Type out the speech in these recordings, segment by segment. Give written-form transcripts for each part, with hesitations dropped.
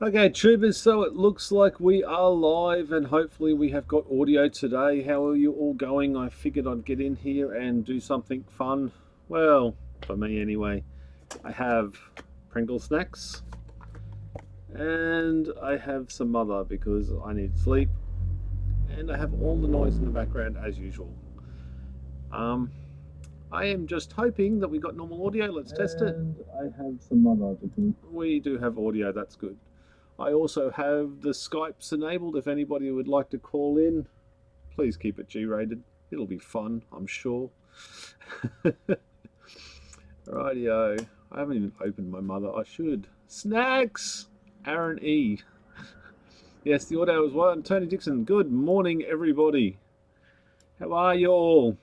Okay, tubers, so it looks like we are live and hopefully we have got audio today. How are you all going? I figured I'd get in here and do something fun. Well, for me anyway. I have Pringle snacks and I have some mother because I need sleep, and I have all the noise in the background as usual. I am just hoping that we got normal audio. Let's test it. And I have some mother because We do have audio, that's good. I also have the Skypes enabled. If anybody would like to call in, please keep it G-rated. It'll be fun, I'm sure. Rightio. I haven't even opened my mother. I should. Snacks! Aaron E. Yes, the audio was one. Tony Dixon. Good morning, everybody. How are you all?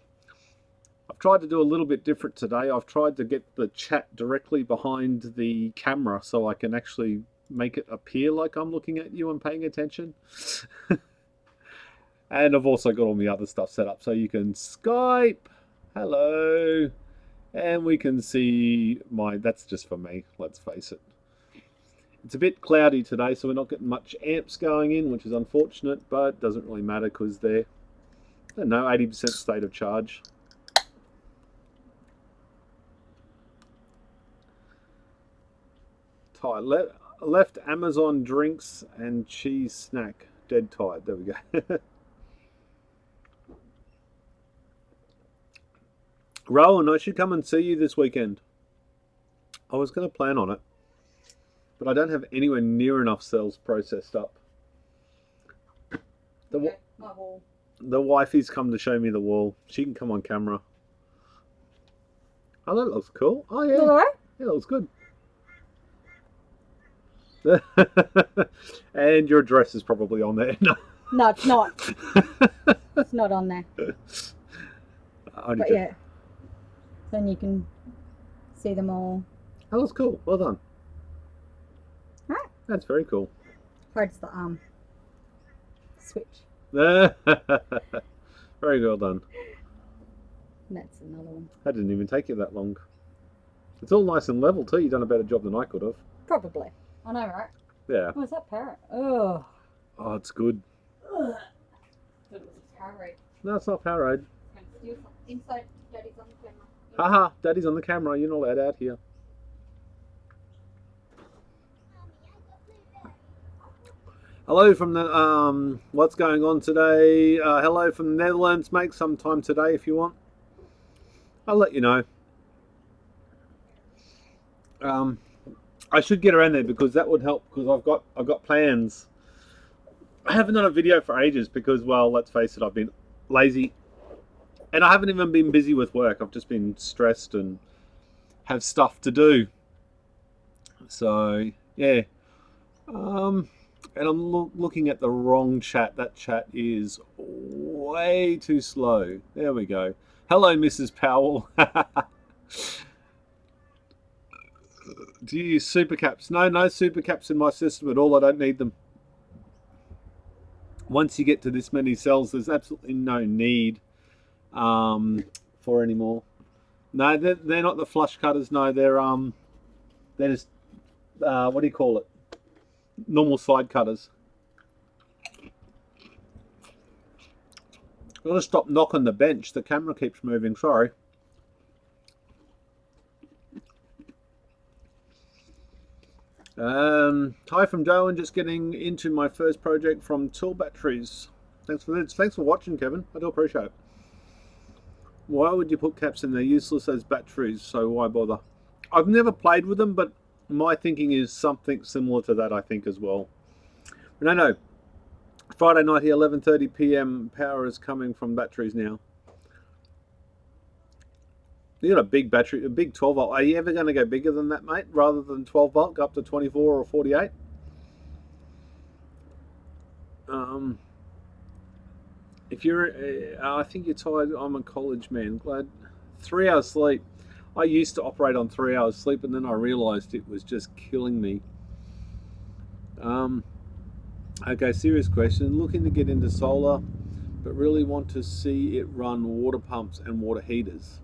I've tried to do a little bit different today. I've tried to get the chat directly behind the camera so I can actually make it appear like I'm looking at you and paying attention. And I've also got all my other stuff set up so you can Skype. Hello. And we can see that's just for me, let's face it. It's a bit cloudy today, so we're not getting much amps going in, which is unfortunate, but doesn't really matter because they're, I don't know, 80% state of charge. Tired. Left Amazon drinks and cheese snack. Dead tired. There we go. Rowan, I should come and see you this weekend. I was going to plan on it, but I don't have anywhere near enough cells processed up. The wifey's come to show me the wall. She can come on camera. Oh, that looks cool. Oh, yeah. Alright. Yeah, that looks good. And your address is probably on there. No, it's not. It's not on there. But yeah. Then you can see them all. That looks cool. Well done. Right. That's very cool. Where's the switch? Very well done. And that's another one. That didn't even take you that long. It's all nice and level too. You've done a better job than I could have. Probably. I know, right? Yeah. Oh, is that parrot? Oh. Oh, it's good. Ugh. It was a parrot. No, it's not Powerade. Inside, Daddy's on the camera. Haha, Daddy's on the camera. You're not allowed out here. Hello from the what's going on today? Hello from the Netherlands. Make some time today if you want. I'll let you know. I should get around there because that would help because I've got plans. I haven't done a video for ages because, well, let's face it, I've been lazy. And I haven't even been busy with work. I've just been stressed and have stuff to do. So, yeah. And I'm looking at the wrong chat. That chat is way too slow. There we go. Hello, Mrs. Powell. Do you use super caps? No super caps in my system at all. I don't need them. Once you get to this many cells, there's absolutely no need for any more. No, they're not the flush cutters. No, they're just what do you call it? Normal side cutters. I've got to stop knocking the bench. The camera keeps moving. Sorry. Hi from Joe, just getting into my first project from Tool Batteries. Thanks for watching, Kevin. I do appreciate it. Why would you put caps in? They're useless as batteries, so why bother? I've never played with them, but my thinking is something similar to that, I think, as well. No. Friday night here, 11:30 p.m. Power is coming from batteries now. You got a big battery, a big 12 volt. Are you ever going to go bigger than that, mate? Rather than 12 volt, go up to 24 or 48? If you're, I think you're tired. I'm a college man. Glad. 3 hours sleep. I used to operate on 3 hours sleep, and then I realised it was just killing me. Okay, serious question. Looking to get into solar, but really want to see it run water pumps and water heaters.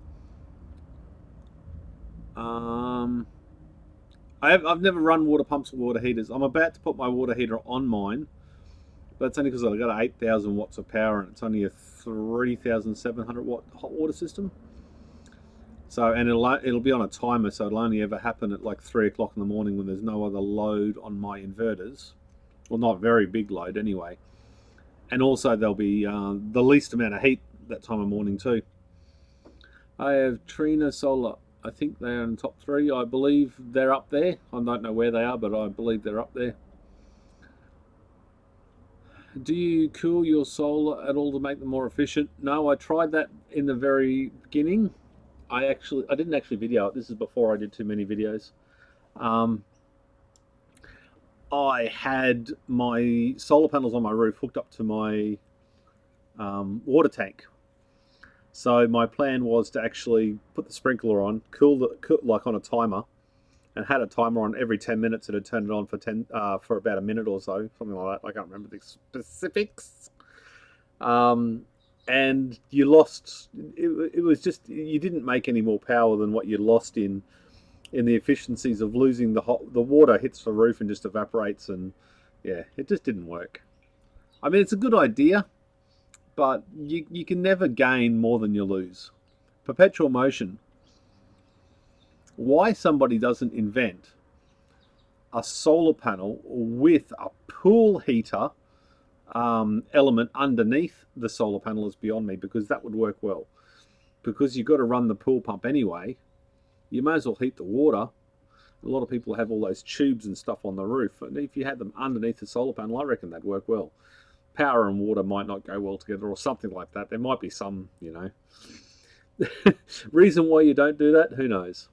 I've never run water pumps or water heaters. I'm about to put my water heater on mine, but it's only because I've got 8,000 watts of power and it's only a 3,700 watt hot water system. So, and it'll be on a timer, so it'll only ever happen at like 3 o'clock in the morning when there's no other load on my inverters. Well, not very big load anyway. And also there'll be the least amount of heat that time of morning too. I have Trina Solar. I think they're in the top 3. I believe they're up there. I don't know where they are, but I believe they're up there. Do you cool your solar at all to make them more efficient? No, I tried that in the very beginning. I didn't actually video it. This is before I did too many videos. I had my solar panels on my roof hooked up to my water tank. So my plan was to actually put the sprinkler on, cool like on a timer, and had a timer on every 10 minutes. It had turned it on for about a minute or so, something like that. I can't remember the specifics. And you lost. It was just, you didn't make any more power than what you lost in the efficiencies of losing the water hits the roof and just evaporates, and yeah, it just didn't work. I mean, it's a good idea, but you can never gain more than you lose. Perpetual motion. Why somebody doesn't invent a solar panel with a pool heater element underneath the solar panel is beyond me, because that would work well. Because you've got to run the pool pump anyway, you may as well heat the water. A lot of people have all those tubes and stuff on the roof, and if you had them underneath the solar panel, I reckon that'd work well. Power and water might not go well together, or something like that. There might be some, reason why you don't do that, who knows.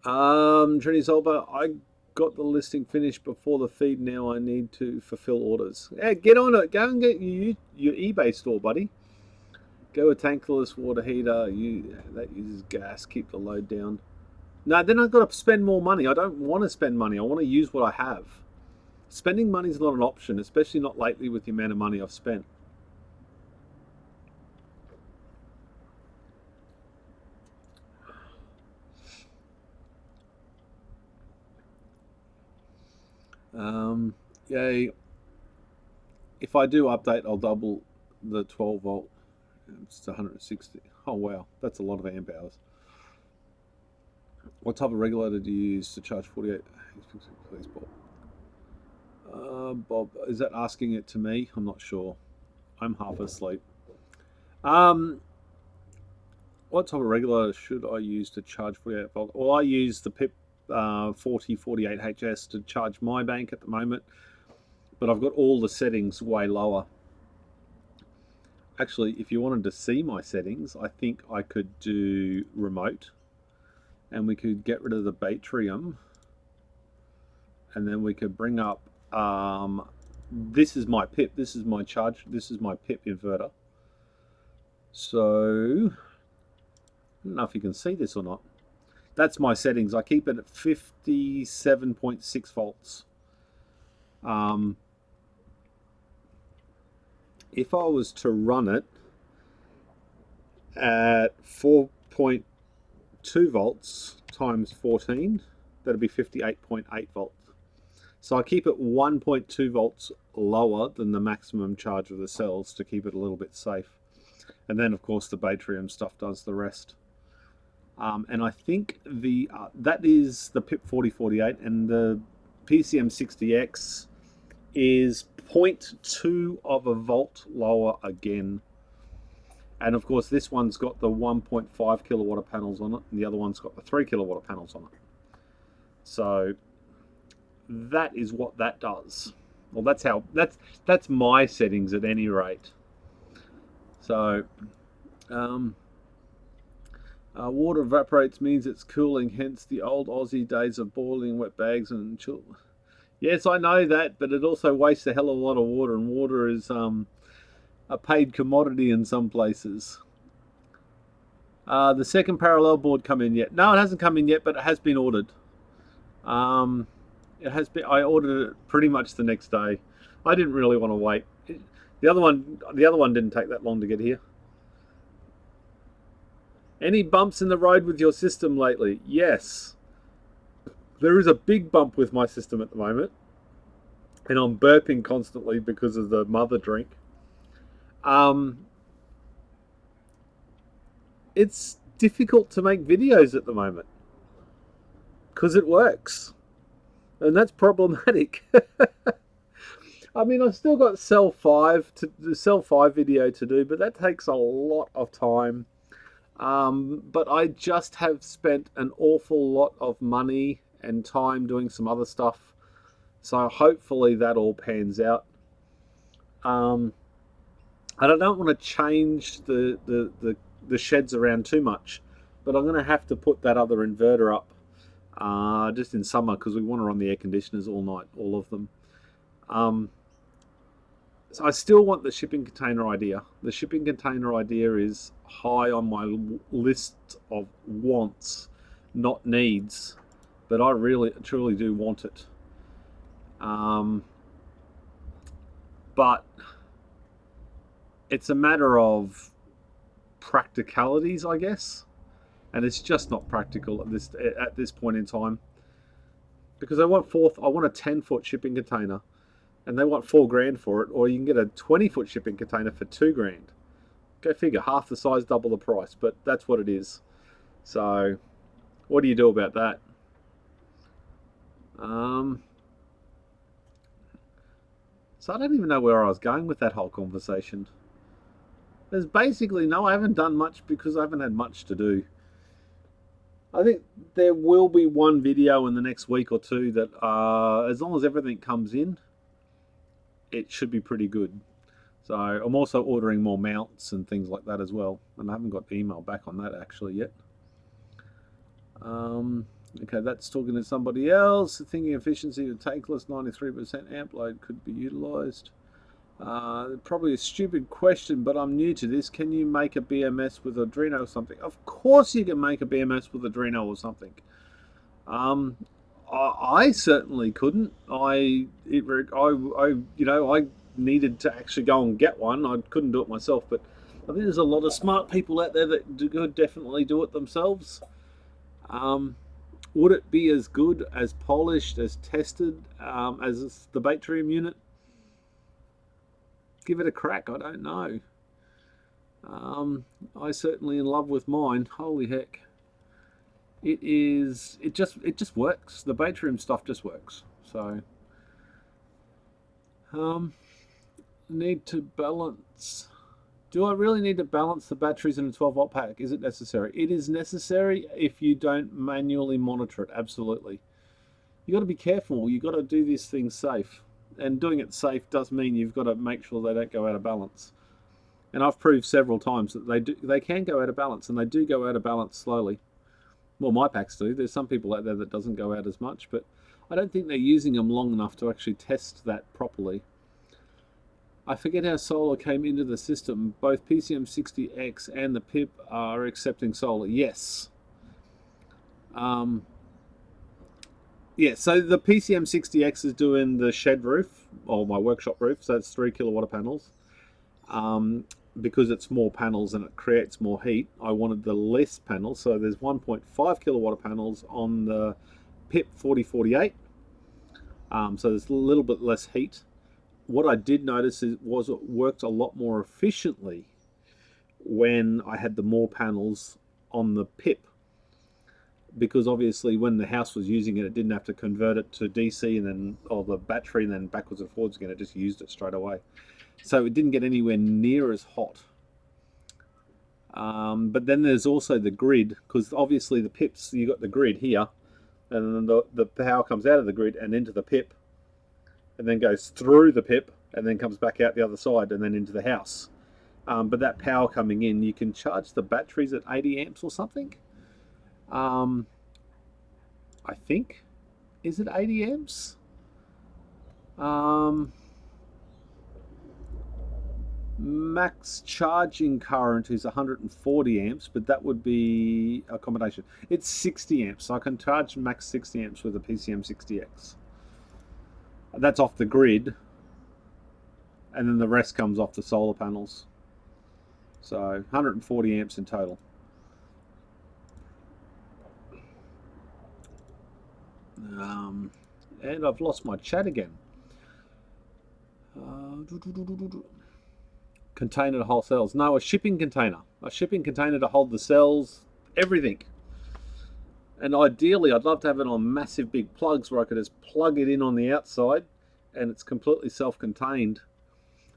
Trini Solba, I got the listing finished before the feed. Now I need to fulfill orders. Yeah, get on it. Go and get your eBay store, buddy. Go a tankless water heater. That uses gas. Keep the load down. No, then I've got to spend more money. I don't want to spend money. I want to use what I have. Spending money is not an option, especially not lately with the amount of money I've spent. Yay. If I do update, I'll double the 12 volt. It's 160. Oh wow, that's a lot of amp hours. What type of regulator do you use to charge 48? Please, Bob. Bob, is that asking it to me? I'm not sure. I'm half asleep. What type of regulator should I use to charge 48 volt? Well, I use the PIP 4048HS to charge my bank at the moment, but I've got all the settings way lower. Actually, if you wanted to see my settings, I think I could do remote, and we could get rid of the Batrium, and then we could bring up this is my PIP, this is my charge, this is my PIP inverter. So I don't know if you can see this or not. That's my settings. I keep it at 57.6 volts. If I was to run it at 4.2 volts times 14, that'd be 58.8 volts. So I keep it 1.2 volts lower than the maximum charge of the cells to keep it a little bit safe. And then, of course, the Batrium stuff does the rest. And I think that is the PIP 4048, and the PCM60X is 0.2 of a volt lower again. And of course, this one's got the 1.5 kilowatt panels on it, and the other one's got the 3 kilowatt panels on it. So that is what that does. Well, that's my settings at any rate. So water evaporates means it's cooling, hence the old Aussie days of boiling wet bags and chill. Yes, I know that, but it also wastes a hell of a lot of water, and water is a paid commodity in some places. The second parallel board come in yet? No, it hasn't come in yet, but it has been ordered. It has been. I ordered it pretty much the next day. I didn't really want to wait. The other one didn't take that long to get here. Any bumps in the road with your system lately? Yes. There is a big bump with my system at the moment, and I'm burping constantly because of the mother drink. It's difficult to make videos at the moment because it works, and that's problematic. I mean, I've still got cell 5 video to do, but that takes a lot of time. But I just have spent an awful lot of money and time doing some other stuff, so hopefully that all pans out. And I don't want to change the sheds around too much, but I'm going to have to put that other inverter up just in summer because we want to run the air conditioners all night, all of them. So I still want the shipping container idea. The shipping container idea is high on my list of wants, not needs, but I really truly do want it. But it's a matter of practicalities, I guess, and it's just not practical at this point in time, because I want a 10-foot shipping container, and they want $4,000 for it, or you can get a 20-foot shipping container for $2,000. Go figure, half the size, double the price, but that's what it is. So, what do you do about that? So I don't even know where I was going with that whole conversation. There's basically I haven't done much because I haven't had much to do. I think there will be one video in the next week or two that, as long as everything comes in, it should be pretty good. So I'm also ordering more mounts and things like that as well, and I haven't got the email back on that actually yet. Okay, that's talking to somebody else. Thinking efficiency of tankless 93% amp load could be utilized. Probably a stupid question, but I'm new to this. Can you make a BMS with Arduino or something? Of course you can make a BMS with Arduino or something. I certainly couldn't. I needed to actually go and get one. I couldn't do it myself, but I think there's a lot of smart people out there that could definitely do it themselves. Would it be as good, as polished, as tested as the Batrium unit? Give it a crack. I don't know. I certainly in love with mine. Holy heck! It just works. The Batrium stuff just works. So need to balance. Do I really need to balance the batteries in a 12-volt pack? Is it necessary? It is necessary if you don't manually monitor it, absolutely. You got to be careful. You got to do this thing safe. And doing it safe does mean you've got to make sure they don't go out of balance. And I've proved several times that they can go out of balance, and they do go out of balance slowly. Well, my packs do. There's some people out there that doesn't go out as much, but I don't think they're using them long enough to actually test that properly. I forget how solar came into the system. Both PCM60X and the PIP are accepting solar. Yes. Yeah, so the PCM60X is doing the shed roof, or my workshop roof, so it's 3 kilowatt panels. Because it's more panels and it creates more heat, I wanted the less panels, so there's 1.5 kilowatt panels on the PIP 4048. So there's a little bit less heat. What I did notice was it worked a lot more efficiently when I had the more panels on the PIP, because obviously when the house was using it, it didn't have to convert it to DC and then, or the battery, and then backwards and forwards again. It just used it straight away, so it didn't get anywhere near as hot. But then there's also the grid, because obviously the PIPs, you got the grid here, and then the power comes out of the grid and into the PIP, and then goes through the PIP and then comes back out the other side and then into the house. But that power coming in, you can charge the batteries at 80 amps or something. I think, is it 80 amps? Max charging current is 140 amps, but that would be a combination. It's 60 amps, so I can charge max 60 amps with a PCM60X. That's off the grid, and then the rest comes off the solar panels. So 140 amps in total. And I've lost my chat again. Container to hold cells. No, a shipping container. A shipping container to hold the cells, everything. And ideally, I'd love to have it on massive big plugs where I could just plug it in on the outside and it's completely self-contained.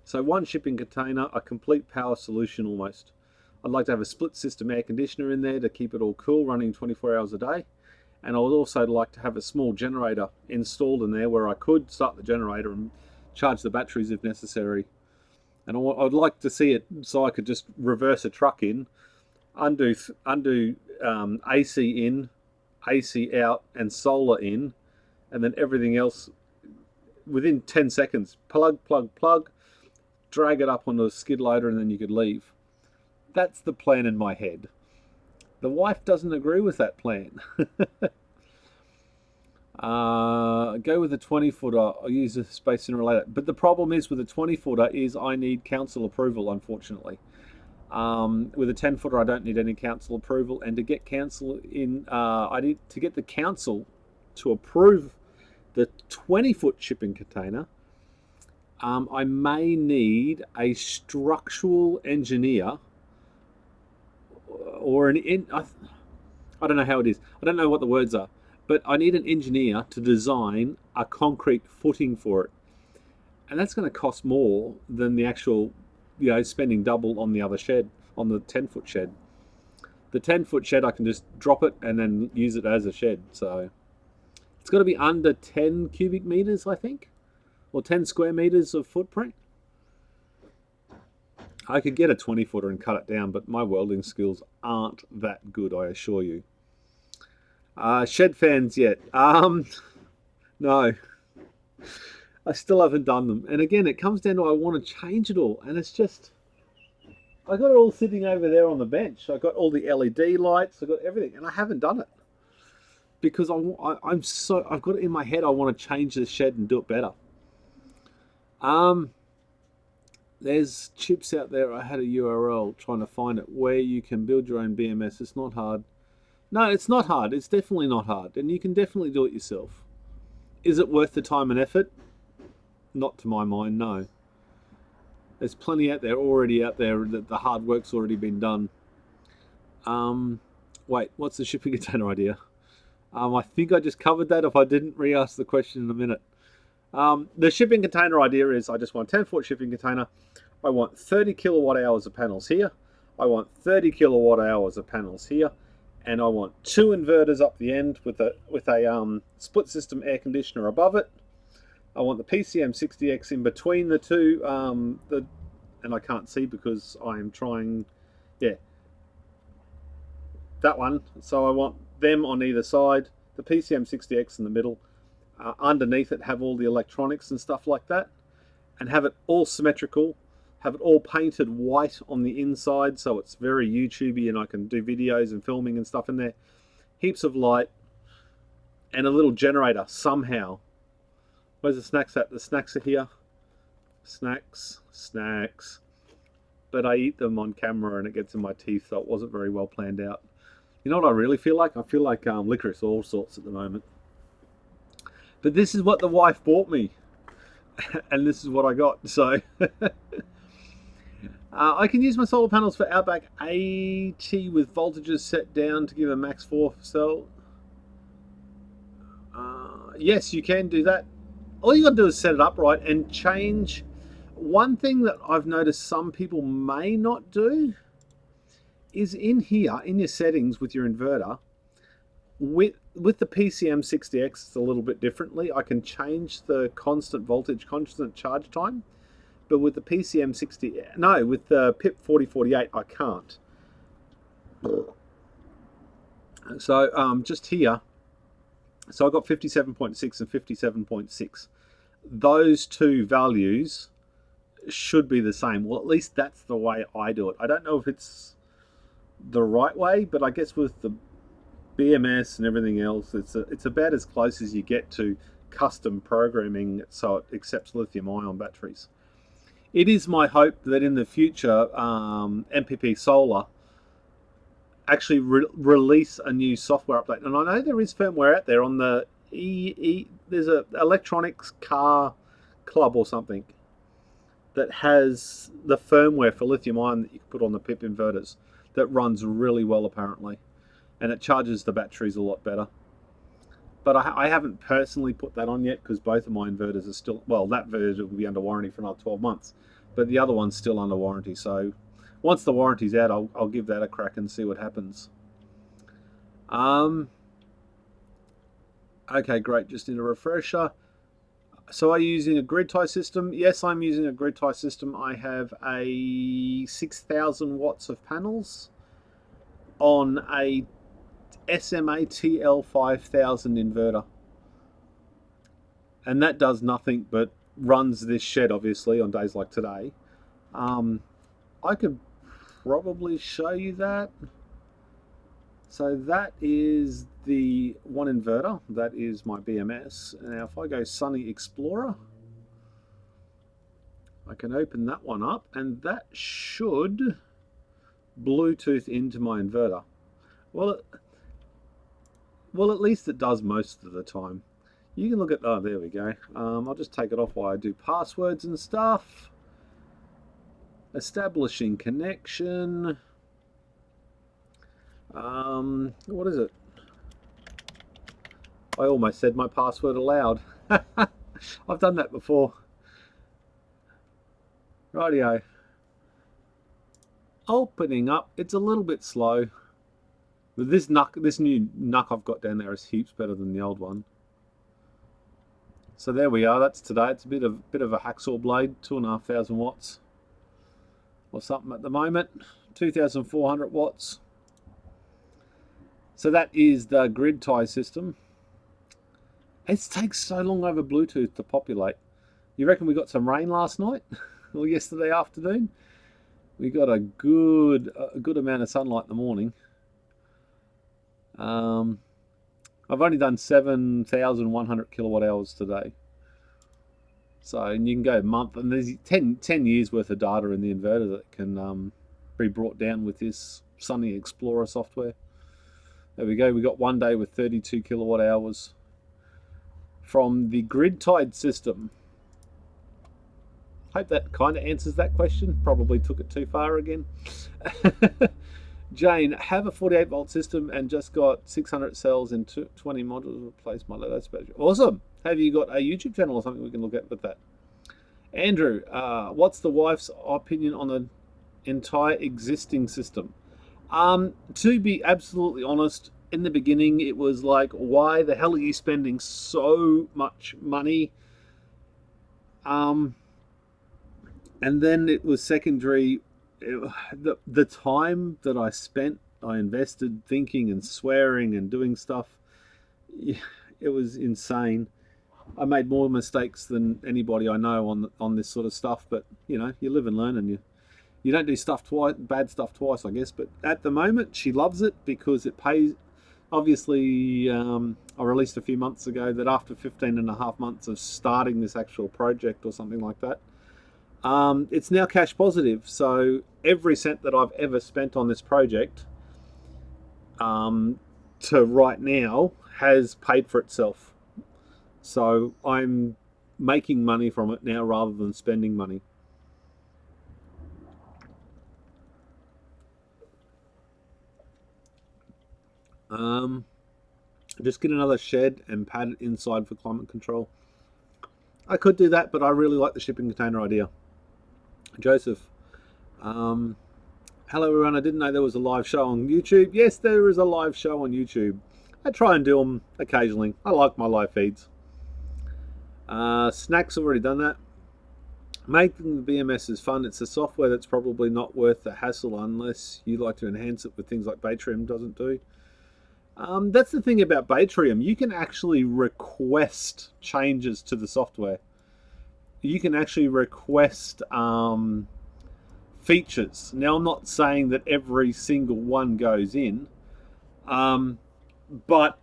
So one shipping container, a complete power solution almost. I'd like to have a split system air conditioner in there to keep it all cool, running 24 hours a day. And I would also like to have a small generator installed in there where I could start the generator and charge the batteries if necessary. And I'd like to see it so I could just reverse a truck in, undo AC in, AC out, and solar in, and then everything else within 10 seconds. Plug, plug, plug, drag it up onto a skid loader, and then you could leave. That's the plan in my head. The wife doesn't agree with that plan. Go with a 20-footer. I'll use the space and relate it. But the problem is with a 20-footer is I need council approval, unfortunately. With a 10-footer, I don't need any council approval. And to get council in, I need to get the council to approve the 20-foot shipping container. I may need a structural engineer or I don't know how it is. I don't know what the words are. But I need an engineer to design a concrete footing for it. And that's going to cost more than the actual, spending double on the other shed, on the 10-foot shed. The 10-foot shed, I can just drop it and then use it as a shed. So it's got to be under 10 cubic meters, I think, or 10 square meters of footprint. I could get a 20-footer and cut it down, but my welding skills aren't that good, I assure you. Shed fans yet? No. I still haven't done them. And again, it comes down to I want to change it all. And it's just, I got it all sitting over there on the bench. I got all the LED lights. I got everything. And I haven't done it. Because I've got it in my head. I want to change the shed and do it better. There's chips out there. I had a URL trying to find it where you can build your own BMS. It's not hard. No, it's not hard. It's definitely not hard. And you can definitely do it yourself. Is it worth the time and effort? Not to my mind, no. There's plenty already out there that the hard work's already been done. Wait, what's the shipping container idea? I think I just covered that if I didn't re-ask the question in a minute. The shipping container idea is I just want a 10-foot shipping container. I want 30 kilowatt hours of panels here. I want 30 kilowatt hours of panels here. And I want 2 inverters up the end with a split system air conditioner above it. I want the PCM60X in between the two, and I can't see because I'm trying, that one. So I want them on either side, the PCM60X in the middle. Underneath it have all the electronics and stuff like that, and have it all symmetrical. Have it all painted white on the inside so it's very YouTubey and I can do videos and filming and stuff in there. Heaps of light and a little generator somehow. Where's the snacks at? The snacks are here. Snacks. But I eat them on camera and it gets in my teeth, so it wasn't very well planned out. You know what I really feel like? I feel like licorice all sorts at the moment. But this is what the wife bought me. And this is what I got, so... I can use my solar panels for Outback 80 with voltages set down to give a max 4 cell. Yes, you can do that. All you got to do is set it up right and change. One thing that I've noticed some people may not do is in here, in your settings with your inverter, with the PCM60X, it's a little bit differently. I can change the constant voltage, constant charge time. But with the PCM60, no, with the PIP 4048, I can't. So just here, so I got 57.6 and 57.6. Those two values should be the same. Well, at least that's the way I do it. I don't know if it's the right way, but I guess with the BMS and everything else, it's about as close as you get to custom programming so it accepts lithium-ion batteries. It is my hope that in the future, MPP Solar actually release a new software update. And I know there is firmware out there on the there's a electronics car club or something that has the firmware for lithium ion that you can put on the PIP inverters that runs really well apparently, and it charges the batteries a lot better. But I haven't personally put that on yet because both of my inverters are still, well, that version will be under warranty for another 12 months, but the other one's still under warranty. So once the warranty's out, I'll give that a crack and see what happens. Okay, great. Just need a refresher. So are you using a grid tie system? Yes, I'm using a grid tie system. I have a 6,000 watts of panels on a SMA TL5000 inverter. And that does nothing but runs this shed, obviously, on days like today. I could probably show you that. So that is the one inverter. That is my BMS. Now if I go Sunny Explorer, I can open that one up and that should Bluetooth into my inverter. Well, at least it does most of the time. You can look at, oh, there we go. I'll just take it off while I do passwords and stuff. Establishing connection. What is it? I almost said my password aloud. I've done that before. Rightio. Opening up. It's a little bit slow. But this new NUC I've got down there is heaps better than the old one. So there we are. That's today. It's a bit of a hacksaw blade, 2,500 watts or something at the moment. 2,400 watts. So that is the grid tie system. It takes so long over Bluetooth to populate. You reckon we got some rain last night or yesterday afternoon? We got a good amount of sunlight in the morning. I've only done 7,100 kilowatt hours today. So, and you can go a month, and there's 10 years worth of data in the inverter that can be brought down with this Sunny Explorer software. There we go. We got one day with 32 kilowatt hours from the grid tied system. Hope that kind of answers that question. Probably took it too far again. Jane, have a 48 volt system and just got 600 cells in 20 modules. Replace my latest battery. Awesome. Have you got a YouTube channel or something we can look at with that? Andrew, what's the wife's opinion on the entire existing system? To be absolutely honest, in the beginning it was like, why the hell are you spending so much money? And then it was secondary. The time that I invested thinking and swearing and doing stuff, it was insane. I made more mistakes than anybody I know on this sort of stuff, but you know, you live and learn, and you don't do stuff twice, bad stuff twice, I guess. But at the moment, she loves it because it pays. Obviously, I released a few months ago that after 15.5 months of starting this actual project or something like that, it's now cash positive. So every cent that I've ever spent on this project to right now has paid for itself. So I'm making money from it now rather than spending money. Just get another shed and pad it inside for climate control. I could do that, but I really like the shipping container idea. Joseph, hello everyone. I didn't know there was a live show on YouTube. Yes, there is a live show on YouTube. I try and do them occasionally. I like my live feeds. Snacks, already done that. Making the BMS is fun. It's a software that's probably not worth the hassle unless you like to enhance it with things like Batrium doesn't do. That's the thing about Batrium. You can actually request changes to the software. You can actually request features. Now, I'm not saying that every single one goes in, but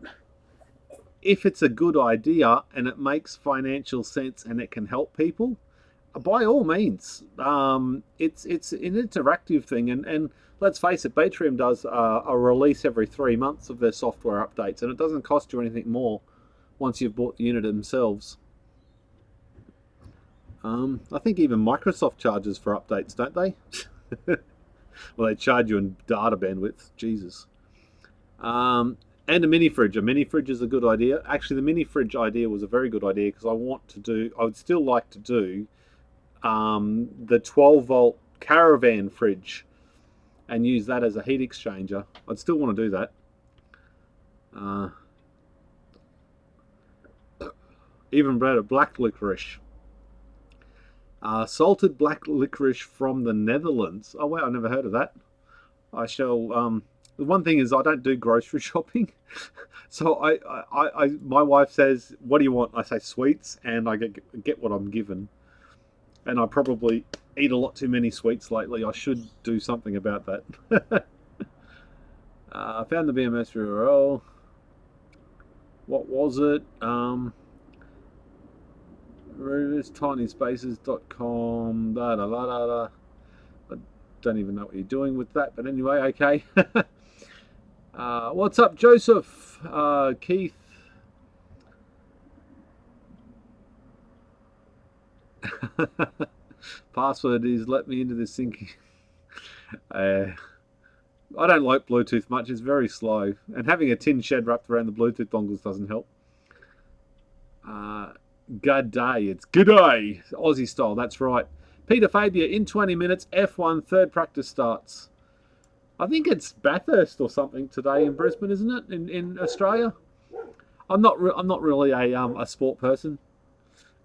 if it's a good idea and it makes financial sense and it can help people, by all means. It's an interactive thing, and let's face it, Batrium does a release every 3 months of their software updates, and it doesn't cost you anything more once you've bought the unit themselves. I think even Microsoft charges for updates, don't they? Well, they charge you in data bandwidth. Jesus. And a mini fridge. A mini fridge is a good idea. Actually, the mini fridge idea was a very good idea because I would still like to do the 12-volt caravan fridge and use that as a heat exchanger. I'd still want to do that. Even better, black licorice. Salted black licorice from the Netherlands. Oh, wow, I never heard of that. I shall... the one thing is I don't do grocery shopping. So my wife says, what do you want? I say sweets, and I get what I'm given. And I probably eat a lot too many sweets lately. I should do something about that. I found the BMS URL. What was it? tinyspaces.com. I don't even know what you're doing with that, but anyway, okay. What's up, Joseph? Keith? Password is let me into this thinking. I don't like Bluetooth much. It's very slow, and having a tin shed wrapped around the Bluetooth dongles doesn't help. Good day. It's good day. Aussie style. That's right. Peter Fabia in 20 minutes. F1 third practice starts. I think it's Bathurst or something today in Brisbane, isn't it? In Australia. I'm not really a sport person.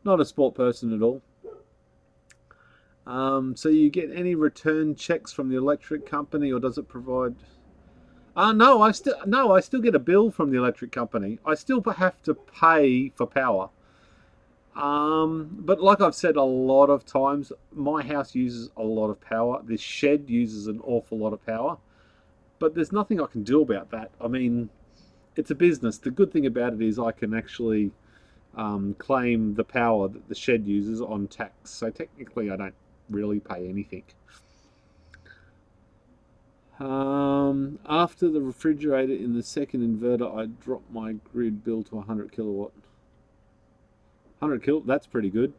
Not a sport person at all. So you get any return checks from the electric company, or does it provide? No, I still get a bill from the electric company. I still have to pay for power. But like I've said a lot of times, my house uses a lot of power. This shed uses an awful lot of power. But there's nothing I can do about that. I mean, it's a business. The good thing about it is I can actually claim the power that the shed uses on tax. So technically I don't really pay anything. After the refrigerator in the second inverter, I dropped my grid bill to 100 kilowatt. 100 kilowatt, that's pretty good.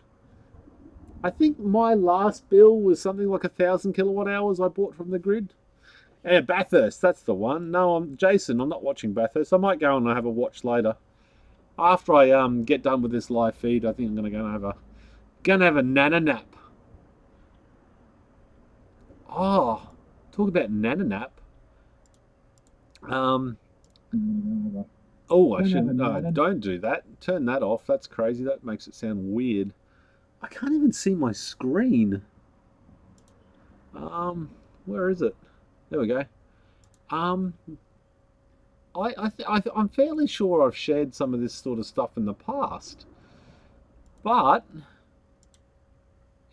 I think my last bill was something like 1,000 kilowatt hours I bought from the grid. Yeah, Bathurst, that's the one. No, I'm Jason. I'm not watching Bathurst. I might go and have a watch later. After I get done with this live feed, I think I'm gonna have a nana nap. Oh, talk about nana nap. Oh, I shouldn't. No, don't do that. Turn that off. That's crazy. That makes it sound weird. I can't even see my screen. Where is it? There we go. I'm fairly sure I've shared some of this sort of stuff in the past, but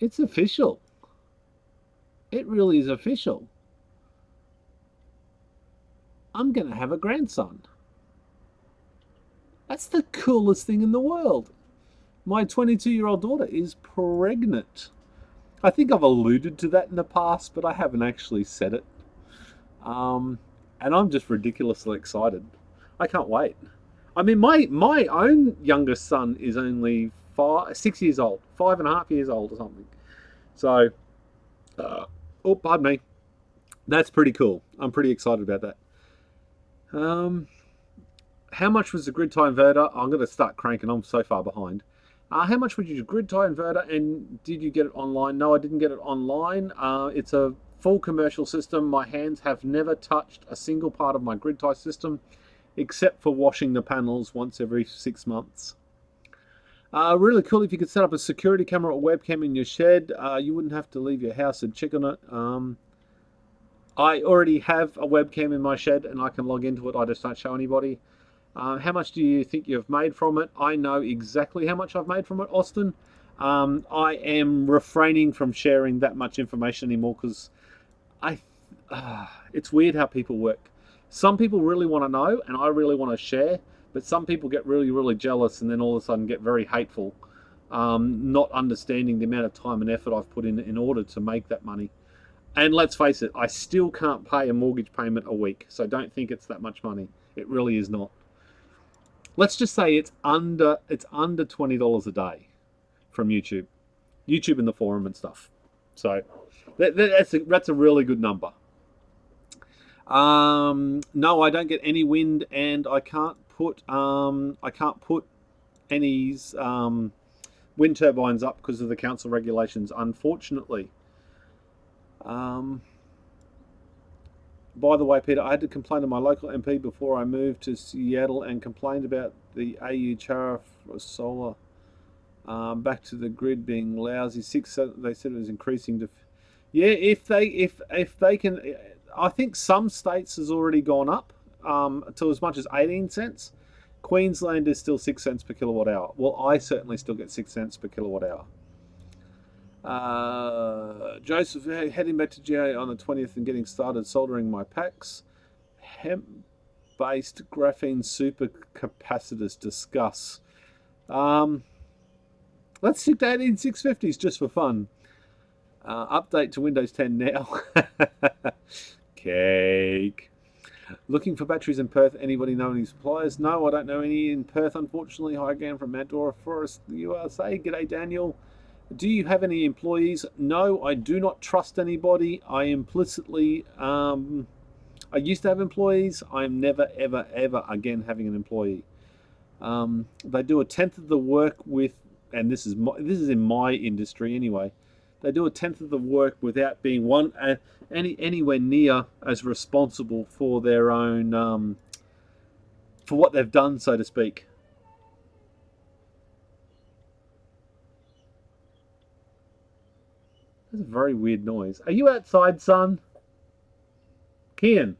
it's official. It really is official. I'm going to have a grandson. That's the coolest thing in the world. My 22-year-old daughter is pregnant. I think I've alluded to that in the past, but I haven't actually said it. And I'm just ridiculously excited. I can't wait. I mean, my own youngest son is only 6 years old, 5.5 years old or something. So, oh, pardon me. That's pretty cool. I'm pretty excited about that. How much was the grid tie inverter? I'm going to start cranking. I'm so far behind. How much would you grid tie inverter, and did you get it online? No, I didn't get it online. It's a full commercial system. My hands have never touched a single part of my grid tie system, except for washing the panels once every 6 months. Really cool if you could set up a security camera or webcam in your shed. You wouldn't have to leave your house and check on it. I already have a webcam in my shed and I can log into it. I just don't show anybody. How much do you think you've made from it? I know exactly how much I've made from it, Austin. I am refraining from sharing that much information anymore because it's weird how people work. Some people really want to know and I really want to share, but some people get really, really jealous and then all of a sudden get very hateful, not understanding the amount of time and effort I've put in order to make that money. And let's face it, I still can't pay a mortgage payment a week, so don't think it's that much money. It really is not. let's just say it's under $20 a day from YouTube in the forum and stuff. So that's a really good number. No, I don't get any wind, and I can't put any wind turbines up because of the council regulations, unfortunately. By the way, Peter, I had to complain to my local MP before I moved to Seattle and complained about the AU tariff for solar. Back to the grid being lousy. They said it was increasing to. Yeah, if they can, I think some states has already gone up to as much as 18 cents. Queensland is still 6 cents per kilowatt hour. Well, I certainly still get 6 cents per kilowatt hour. Joseph, heading back to GA on the 20th and getting started soldering my packs. Hemp-based graphene supercapacitors. Discuss. Let's stick to 18650s just for fun. Update to Windows 10 now. Cake. Looking for batteries in Perth. Anybody know any suppliers? No, I don't know any in Perth, unfortunately. Hi again from Mandora Forest, USA. G'day, Daniel. Do you have any employees? No, I do not trust anybody. I implicitly, I used to have employees. I'm never, ever, ever again having an employee. They do 1/10 of the work with, and this is in my industry anyway. They do 1/10 of the work without being anywhere near as responsible for their own, for what they've done, so to speak. That's a very weird noise. Are you outside, son? Kian?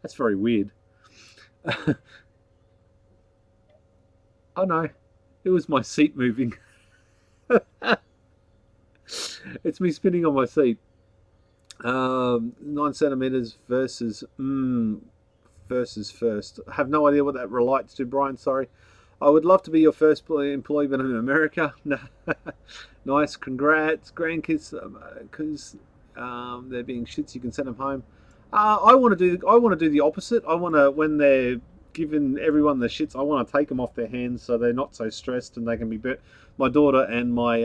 That's very weird. Oh no, it was my seat moving. It's me spinning on my seat. 9 centimeters versus first. I have no idea what that relates to, Brian. Sorry. I would love to be your first employee, but I'm in America. Nice, congrats, grandkids, because they're being shits. You can send them home. I want to do the opposite. I want to, when they're giving everyone the shits, I want to take them off their hands so they're not so stressed and they can be. My daughter and my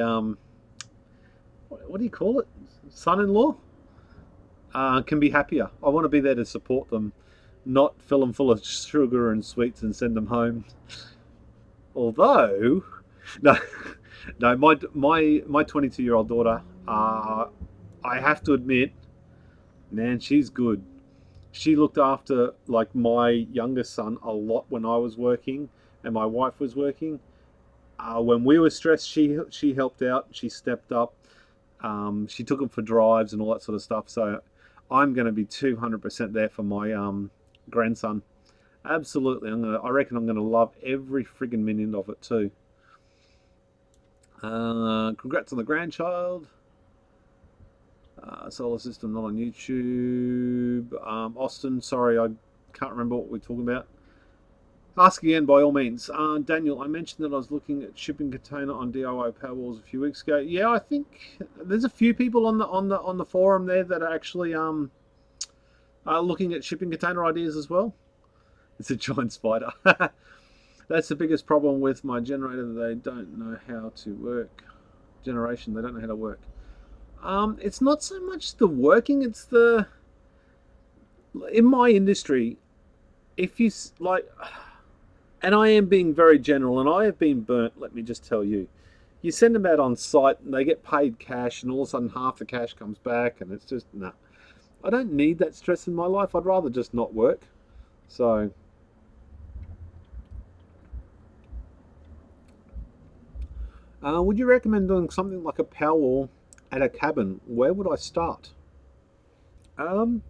what do you call it? Son-in-law can be happier. I want to be there to support them, not fill them full of sugar and sweets and send them home. Although, no, my 22-year-old daughter, I have to admit, man, she's good. She looked after like my youngest son a lot when I was working and my wife was working. When we were stressed, she helped out. She stepped up. She took them for drives and all that sort of stuff. So I'm going to be 200% there for my grandson. Absolutely, I reckon I'm gonna love every friggin' minute of it too. Congrats on the grandchild. Solar system not on YouTube. Austin, sorry, I can't remember what we're talking about. Ask again by all means. Daniel, I mentioned that I was looking at shipping container on HBPowerwalls a few weeks ago. Yeah, I think there's a few people on the forum there that are actually looking at shipping container ideas as well. It's a giant spider. That's the biggest problem with my generator. They don't know how to work. They don't know how to work. It's not so much the working, it's the... In my industry, if you, like... And I am being very general, and I have been burnt, let me just tell you. You send them out on site, and they get paid cash, and all of a sudden half the cash comes back, and it's just, nah. I don't need that stress in my life. I'd rather just not work. So... would you recommend doing something like a Powerwall at a cabin? Where would I start? That's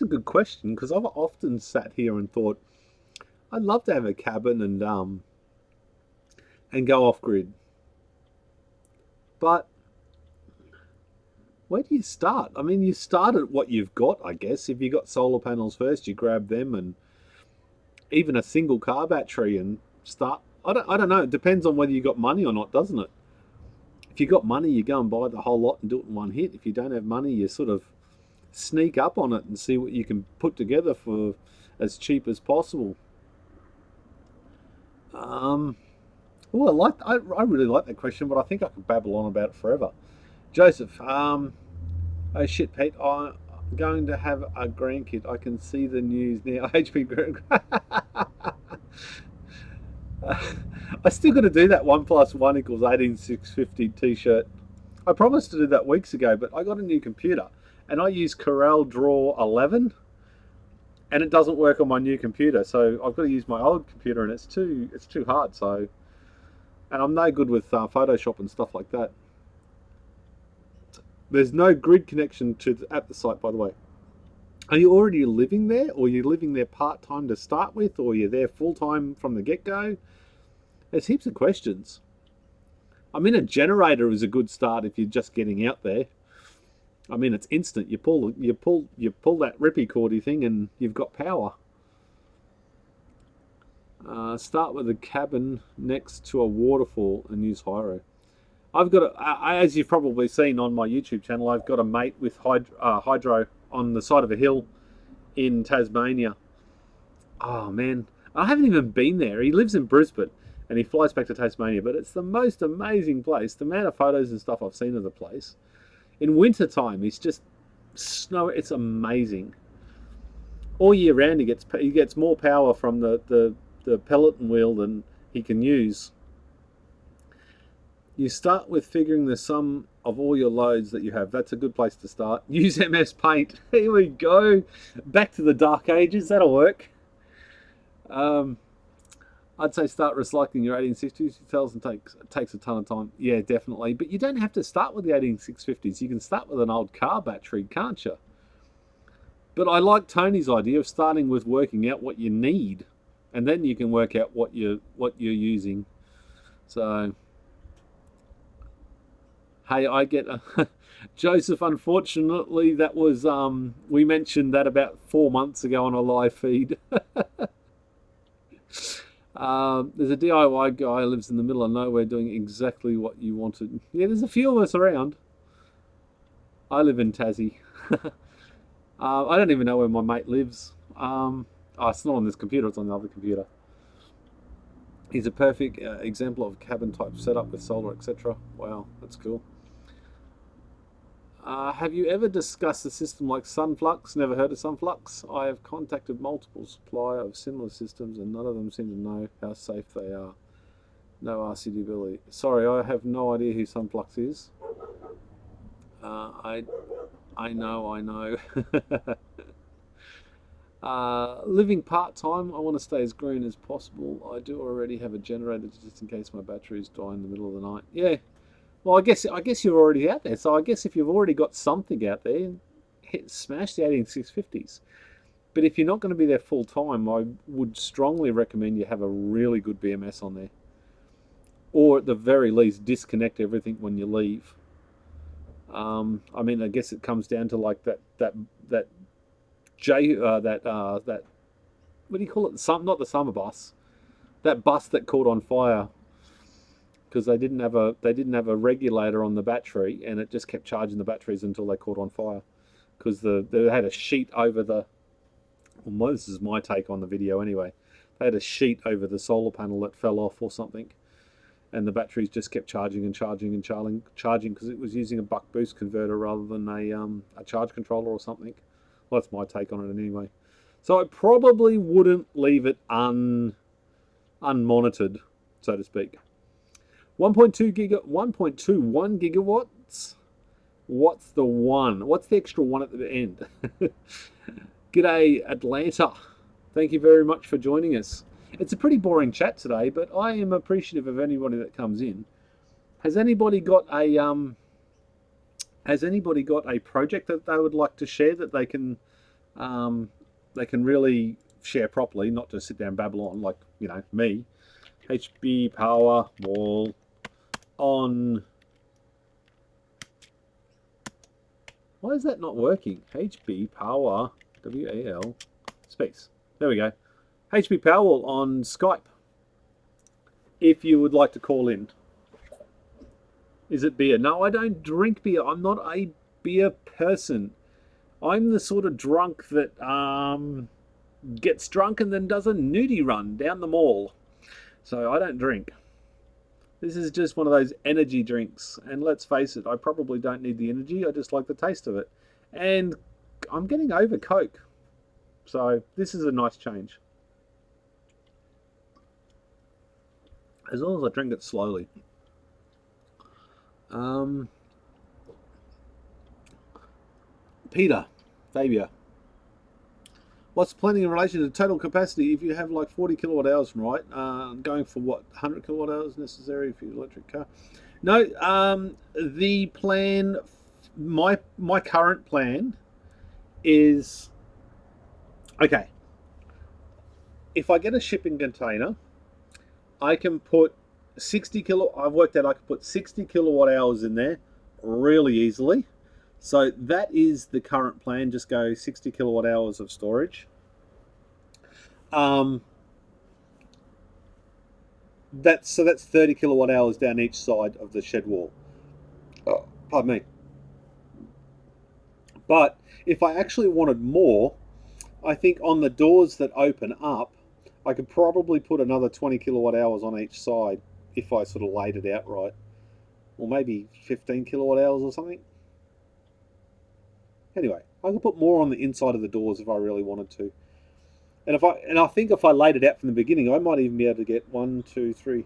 a good question, because I've often sat here and thought I'd love to have a cabin and go off grid. But where do you start? I mean, you start at what you've got, I guess. If you got solar panels first, you grab them, and even a single car battery, and start. I don't know. It depends on whether you got money or not, doesn't it? If you got money, you go and buy the whole lot and do it in one hit. If you don't have money, you sort of sneak up on it and see what you can put together for as cheap as possible. Well, I really like that question, but I think I could babble on about it forever. Joseph, oh shit, Pete, I'm going to have a grandkid. I can see the news now. HP I still got to do that 1 + 1 = 18650 t-shirt. I promised to do that weeks ago, but I got a new computer and I use Corel Draw 11 and it doesn't work on my new computer, so I've got to use my old computer and it's too hard. So, and I'm no good with Photoshop and stuff like that. There's no grid connection at the site, by the way. Are you already living there, or are you living there part-time to start with, or you're there full-time from the get-go? There's heaps of questions. I mean, a generator is a good start if you're just getting out there. I mean, it's instant. You pull that rippy cordy thing and you've got power. Start with a cabin next to a waterfall and use Hyro. I've got, as you've probably seen on my YouTube channel, I've got a mate with hydro on the side of a hill in Tasmania. Oh man, I haven't even been there. He lives in Brisbane and he flies back to Tasmania, but it's the most amazing place. The amount of photos and stuff I've seen of the place. In winter time, it's just snow. It's amazing. All year round, he gets more power from the pelleting wheel than he can use. You start with figuring the sum of all your loads that you have. That's a good place to start. Use MS Paint. Here we go. Back to the dark ages. That'll work. I'd say start recycling your 18650s. It takes a ton of time. Yeah, definitely. But you don't have to start with the 18650s. You can start with an old car battery, can't you? But I like Tony's idea of starting with working out what you need, and then you can work out what you're using. So, hey, I get Joseph. Unfortunately, that was we mentioned that about 4 months ago on a live feed. There's a DIY guy who lives in the middle of nowhere doing exactly what you wanted. Yeah, there's a few of us around. I live in Tassie. I don't even know where my mate lives. It's not on this computer, it's on the other computer. He's a perfect example of cabin type setup with solar, etc. Wow, that's cool. Have you ever discussed a system like Sunflux? Never heard of Sunflux. I have contacted multiple suppliers of similar systems and none of them seem to know how safe they are. No RCDability. Sorry, I have no idea who Sunflux is. I know. Living part-time, I want to stay as green as possible. I do already have a generator just in case my batteries die in the middle of the night. Yeah. Well, I guess you're already out there. So I guess if you've already got something out there, smash the 18650s. But if you're not going to be there full time, I would strongly recommend you have a really good BMS on there. Or at the very least, disconnect everything when you leave. I mean, I guess it comes down to like that what do you call it? Not the summer bus. That bus that caught on fire. Because they didn't have a regulator on the battery, and it just kept charging the batteries until they caught on fire. Because they had a sheet over the. Well, this is my take on the video anyway. They had a sheet over the solar panel that fell off or something, and the batteries just kept charging and charging and charging because it was using a buck boost converter rather than a charge controller or something. Well, that's my take on it anyway. So I probably wouldn't leave it unmonitored, so to speak. 1.21 gigawatts. What's the one? What's the extra one at the end? G'day, Atlanta. Thank you very much for joining us. It's a pretty boring chat today, but I am appreciative of anybody that comes in. Has anybody got a project that they would like to share that they can really share properly, not just sit there and babble on like, you know, me. HBPowerwall on. Why is that not working? HBPower WAL space. There we go. HBPowerwall on Skype. If you would like to call in. Is it beer? No, I don't drink beer. I'm not a beer person. I'm the sort of drunk that gets drunk and then does a nudie run down the mall. So I don't drink. This is just one of those energy drinks. And let's face it, I probably don't need the energy. I just like the taste of it. And I'm getting over Coke. So this is a nice change. As long as I drink it slowly. Peter, Fabia. What's the planning in relation to total capacity if you have like 40 kilowatt hours, right? Going for what, 100 kilowatt hours necessary for your electric car? No, the plan, my current plan is, okay, if I get a shipping container, I can put 60 kilo, I've worked out I can put 60 kilowatt hours in there really easily. So that is the current plan, just go 60 kilowatt hours of storage. That's 30 kilowatt hours down each side of the shed wall. Oh, pardon me. But if I actually wanted more, I think on the doors that open up, I could probably put another 20 kilowatt hours on each side if I sort of laid it out right. Or maybe 15 kilowatt hours or something. Anyway, I could put more on the inside of the doors if I really wanted to. And I think if I laid it out from the beginning, I might even be able to get 1, 2, 3.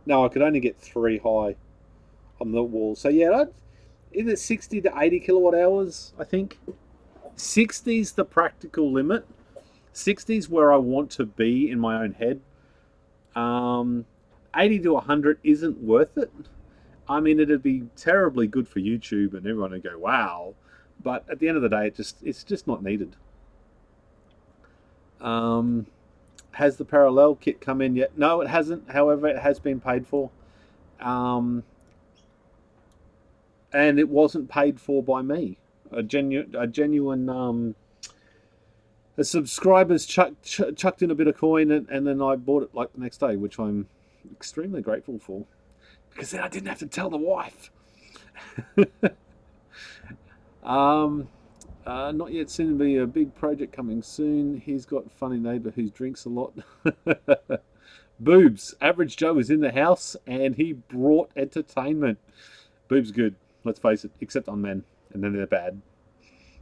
No, I could only get 3 high on the wall. So yeah, either 60 to 80 kilowatt hours, I think. 60 is the practical limit. 60 is where I want to be in my own head. 80 to 100 isn't worth it. I mean, it'd be terribly good for YouTube and everyone would go, wow. But at the end of the day, it's just not needed. Has the parallel kit come in yet? No, it hasn't. However, it has been paid for. And it wasn't paid for by me. A genuine the subscribers chucked in a bit of coin and then I bought it like the next day, which I'm extremely grateful for. Because then I didn't have to tell the wife. Not yet, soon to be a big project coming soon. He's got a funny neighbour who drinks a lot. Boobs. Average Joe is in the house and he brought entertainment. Boobs good, let's face it, except on men. And then they're bad.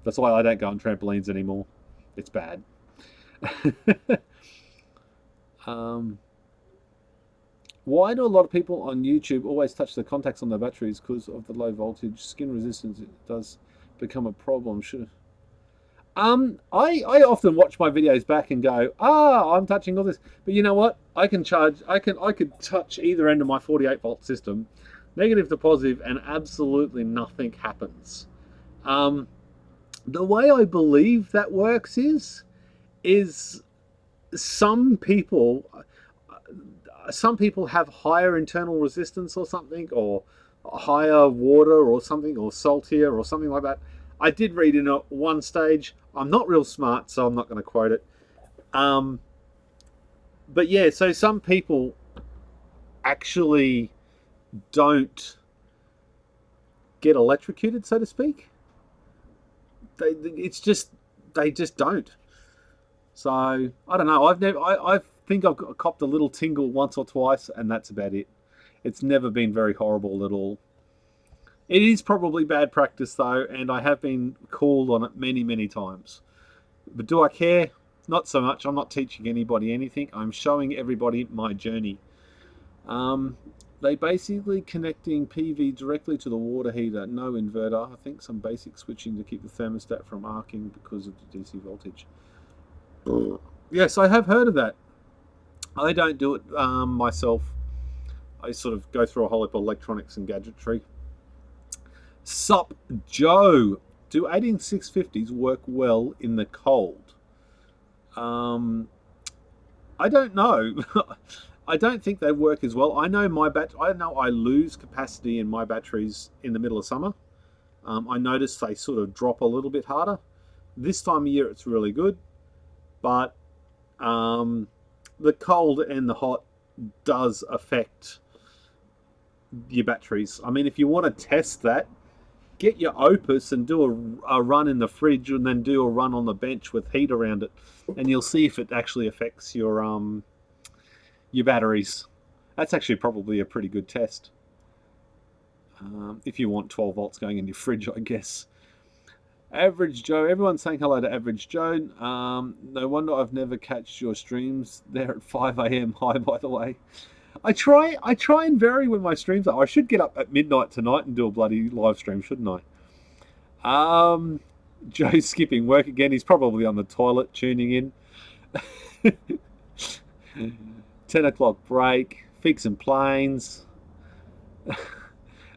That's why I don't go on trampolines anymore. It's bad. Why do a lot of people on YouTube always touch the contacts on their batteries because of the low voltage? Skin resistance, it does become a problem. Sure. I often watch my videos back and go, I'm touching all this. But you know what? I could touch either end of my 48 volt system, negative to positive, and absolutely nothing happens. The way I believe that works is some people have higher internal resistance or something, or higher water or something, or saltier or something like that. I did read in one stage. I'm not real smart, so I'm not going to quote it. But yeah, so some people actually don't get electrocuted, so to speak. They just don't. So I don't know. I think I've copped a little tingle once or twice, and that's about it. It's never been very horrible at all. It is probably bad practice though, and I have been called on it many, many times. But do I care? Not so much. I'm not teaching anybody anything. I'm showing everybody my journey. They basically connecting PV directly to the water heater, no inverter. I think some basic switching to keep the thermostat from arcing because of the DC voltage. Yes, I have heard of that. I don't do it myself. I sort of go through a whole heap of electronics and gadgetry. Sup, Joe. Do 18650s work well in the cold? I don't know. I don't think they work as well. I know I lose capacity in my batteries in the middle of summer. I notice they sort of drop a little bit harder. This time of year it's really good, but the cold and the hot does affect your batteries. I mean, if you want to test that, get your Opus and do a run in the fridge, and then do a run on the bench with heat around it, and you'll see if it actually affects your batteries. That's actually probably a pretty good test. If you want 12 volts going in your fridge, I guess. Average Joe, everyone's saying hello to Average Joe. No wonder I've never catched your streams there at 5 a.m. Hi, by the way. I try and vary when my streams are. I should get up at midnight tonight and do a bloody live stream, shouldn't I? Joe's skipping work again. He's probably on the toilet tuning in. 10 o'clock break. Fixing planes.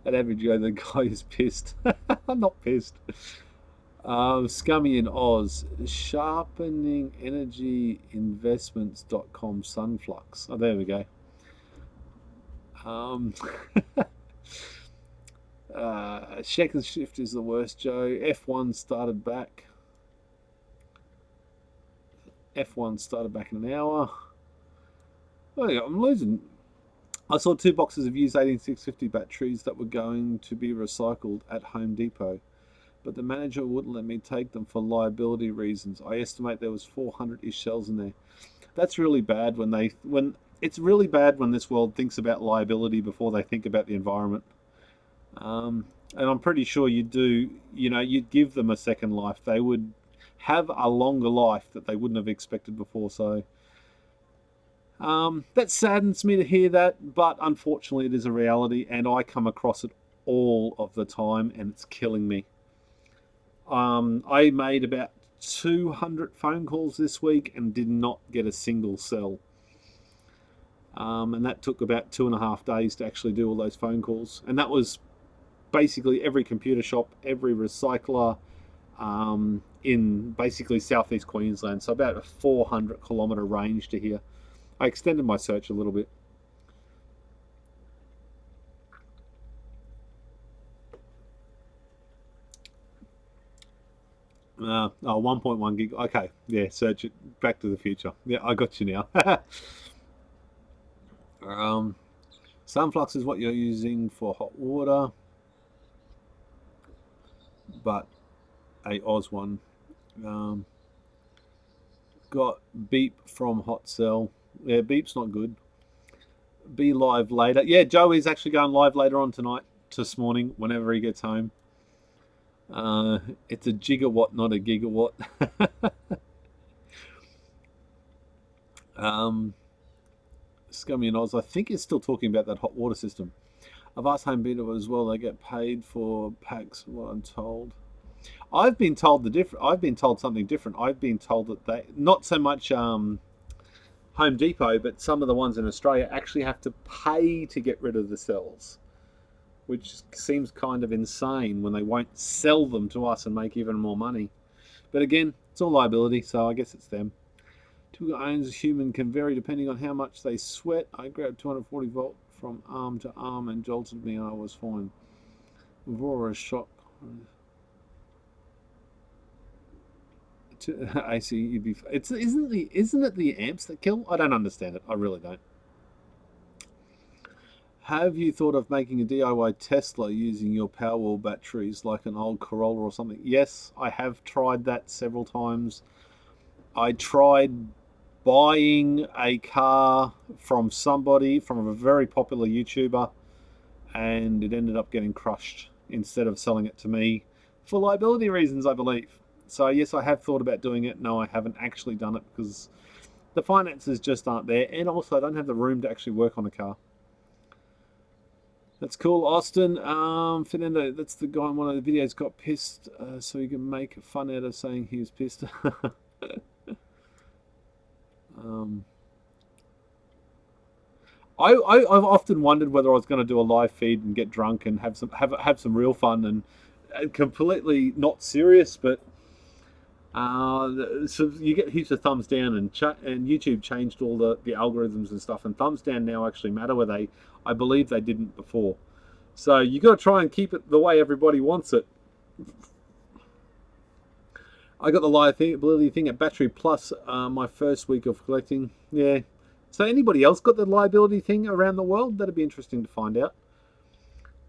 At Average Joe, the guy is pissed. I'm not pissed. Scummy in Oz. Sharpeningenergyinvestments.com Sunflux. Oh, there we go. Second shift is the worst, Joe. F1 started back. F1 started back in an hour. Oh, yeah, I'm losing. I saw 2 boxes of used 18650 batteries that were going to be recycled at Home Depot, but the manager wouldn't let me take them for liability reasons. I estimate there was 400-ish cells in there. That's really bad it's really bad when this world thinks about liability before they think about the environment. And I'm pretty sure you'd give them a second life. They would have a longer life that they wouldn't have expected before. So that saddens me to hear that, but unfortunately it is a reality, and I come across it all of the time, and it's killing me. I made about 200 phone calls this week and did not get a single cell. And that took about 2.5 days to actually do all those phone calls. And that was basically every computer shop, every recycler in basically southeast Queensland. So about a 400 kilometre range to here. I extended my search a little bit. Oh, 1.1 gig. Okay, yeah, search it. Back to the Future. Yeah, I got you now. Sunflux is what you're using for hot water, but a Oz one. Got beep from Hot Cell. Yeah, beep's not good. Be live later. Yeah, Joey's actually going live later on tonight, this morning, whenever he gets home. It's a gigawatt, not a gigawatt. Scummy and Oz, I think he's still talking about that hot water system. I've asked Home Depot as well. They get paid for packs, what I'm told. I've been told something different. I've been told that they, not so much Home Depot, but some of the ones in Australia actually have to pay to get rid of the cells, which seems kind of insane when they won't sell them to us and make even more money. But again, it's all liability, so I guess it's them. Typical owns human can vary depending on how much they sweat. I grabbed 240 volt from arm to arm and jolted me, and I was fine. Aurora shock. AC, you'd be. Isn't it the amps that kill? I don't understand it. I really don't. Have you thought of making a DIY Tesla using your Powerwall batteries like an old Corolla or something? Yes, I have tried that several times. I tried buying a car from a very popular YouTuber, and it ended up getting crushed instead of selling it to me for liability reasons, I believe. So yes, I have thought about doing it. No, I haven't actually done it because the finances just aren't there, and also I don't have the room to actually work on a car. That's cool, Austin. Fernando, that's the guy in one of the videos got pissed, so you can make fun out of saying he was pissed. I've often wondered whether I was going to do a live feed and get drunk and have some real fun and completely not serious, but so you get heaps of thumbs down, and YouTube changed all the algorithms and stuff, and thumbs down now actually matter, where I believe they didn't before. So you got to try and keep it the way everybody wants it. I got the liability thing at Battery Plus my first week of collecting. Yeah. So anybody else got the liability thing around the world? That'd be interesting to find out.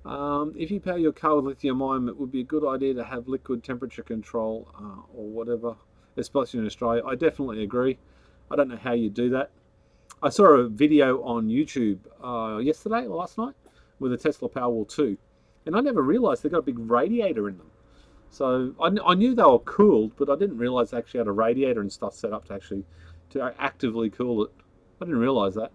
If you power your car with lithium ion, it would be a good idea to have liquid temperature control or whatever, especially in Australia. I definitely agree. I don't know how you do that. I saw a video on YouTube yesterday or last night with a Tesla Powerwall 2, and I never realised they got a big radiator in them. So I knew they were cooled, but I didn't realise they actually had a radiator and stuff set up to actively cool it. I didn't realise that.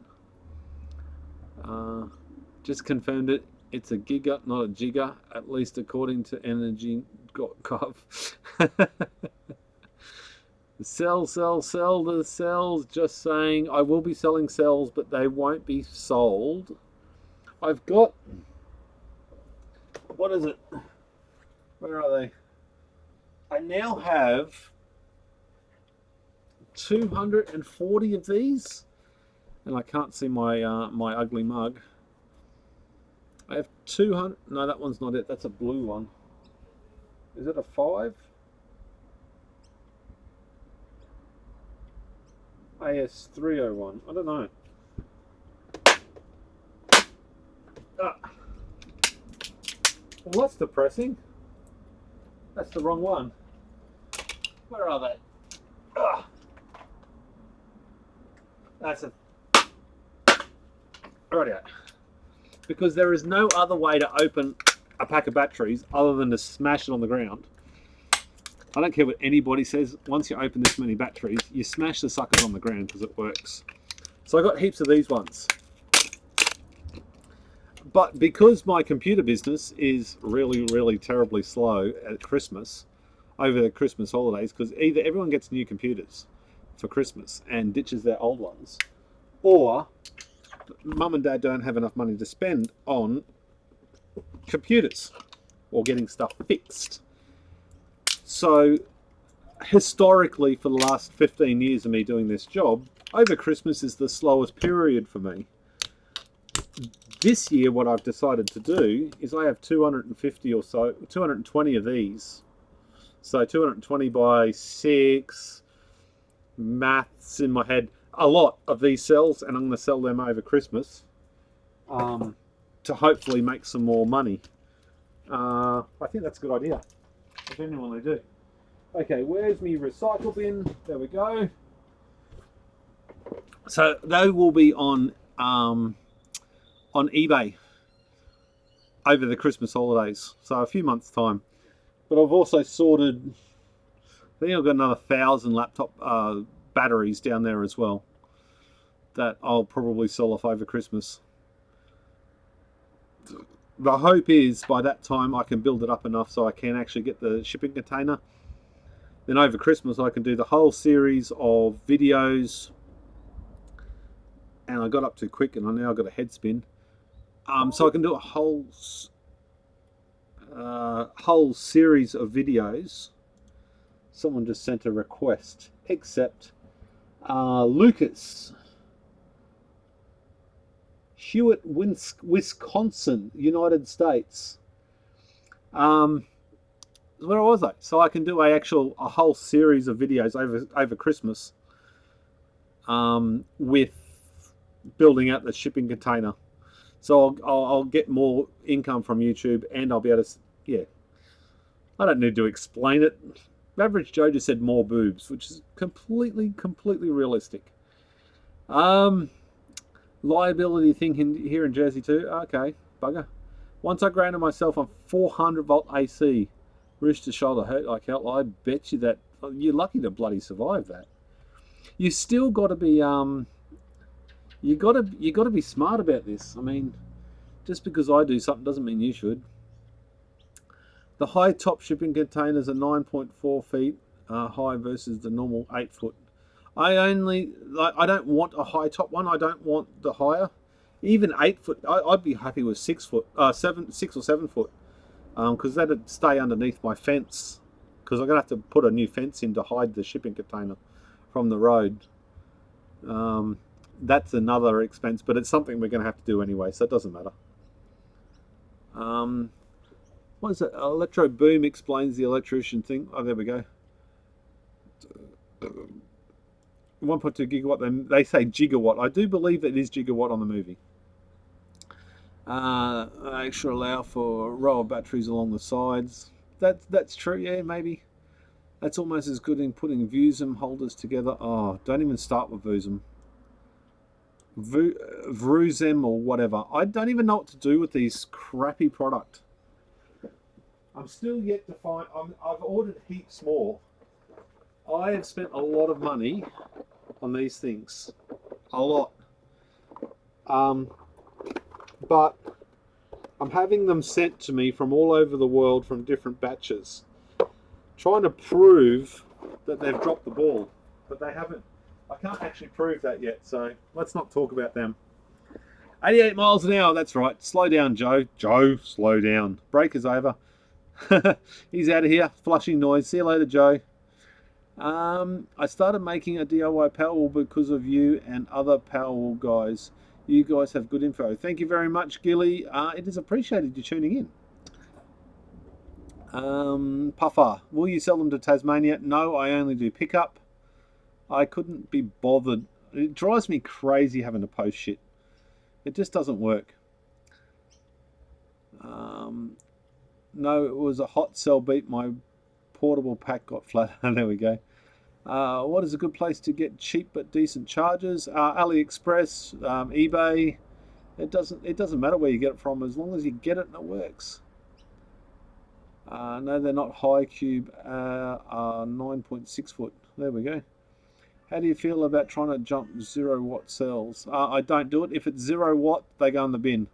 Just confirmed it. It's a giga, not a giga, at least according to Energy.gov. Sell the cells. Just saying, I will be selling cells, but they won't be sold. I've got, what is it? Where are they? I now have 240 of these, and I can't see my my ugly mug. I have 200. No, that one's not it. That's a blue one. Is it a 5? AS301. I don't know. Well, that's depressing. That's the wrong one. Where are they? That's a... Rightio. Because there is no other way to open a pack of batteries other than to smash it on the ground. I don't care what anybody says. Once you open this many batteries, you smash the suckers on the ground because it works. So I got heaps of these ones. But because my computer business is really, really terribly slow at Christmas, over the Christmas holidays, because either everyone gets new computers for Christmas and ditches their old ones, or mum and dad don't have enough money to spend on computers or getting stuff fixed. So historically, for the last 15 years of me doing this job, over Christmas is the slowest period for me. This year, what I've decided to do is I have 250 or so, 220 of these. So 220 by 6, maths in my head, a lot of these cells, and I'm going to sell them over Christmas to hopefully make some more money. I think that's a good idea. I genuinely do. Okay, where's my recycle bin? There we go. So they will be on eBay over the Christmas holidays, so a few months' time. But I've also sorted, I think I've got another 1,000 laptop batteries down there as well that I'll probably sell off over Christmas. The hope is by that time I can build it up enough so I can actually get the shipping container. Then over Christmas I can do the whole series of videos, and I got up too quick and I now got a head spin. So I can do a whole series of videos. Someone just sent a request, except Lucas, Hewitt, Wisconsin, United States. Where was I? So I can do a whole series of videos over Christmas with building out the shipping container. So I'll get more income from YouTube, and I'll be able to, yeah. I don't need to explain it. Average Joe just said more boobs, which is completely realistic. Liability thing here in Jersey too. Okay, bugger. Once I grounded myself on 400 volt AC, wrist to shoulder hurt like hell. I bet you that you're lucky to bloody survive that. You still got to be you got to be smart about this. I mean, just because I do something doesn't mean you should. The high top shipping containers are 9.4 feet high versus the normal 8 foot. I don't want a high top one. I don't want the higher. Even 8 foot, I'd be happy with 6 foot, 6 or 7 foot, because that'd stay underneath my fence. Because I'm gonna have to put a new fence in to hide the shipping container from the road. That's another expense, but it's something we're gonna have to do anyway, so it doesn't matter. What is it? Electro Boom explains the electrician thing. Oh, there we go. 1.2 gigawatt. They say gigawatt. I do believe that it is gigawatt on the movie. Extra allow for a row of batteries along the sides. That's true, yeah, maybe. That's almost as good in putting Vusem holders together. Oh, don't even start with Vusem. Vruzem or whatever. I don't even know what to do with these crappy product. I'm still yet to find. I've ordered heaps more. I have spent a lot of money on these things. A lot. But I'm having them sent to me from all over the world from different batches, trying to prove that they've dropped the ball, but they haven't. I can't actually prove that yet, so let's not talk about them. 88 miles an hour, that's right. Slow down, Joe. Joe, slow down. Break is over. He's out of here. Flushing noise. See you later, Joe. I started making a DIY Powerwall because of you and other Powerwall guys. You guys have good info. Thank you very much, Gilly. It is appreciated you tuning in. Puffer, will you sell them to Tasmania? No, I only do pickup. I couldn't be bothered. It drives me crazy having to post shit. It just doesn't work. No, it was a hot sell beat. My portable pack got flat. There we go. What is a good place to get cheap but decent chargers? AliExpress, eBay. It doesn't matter where you get it from as long as you get it and it works. No, they're not high cube. 9.6 foot. There we go. How do you feel about trying to jump 0-watt cells? I don't do it. If it's 0-watt, they go in the bin.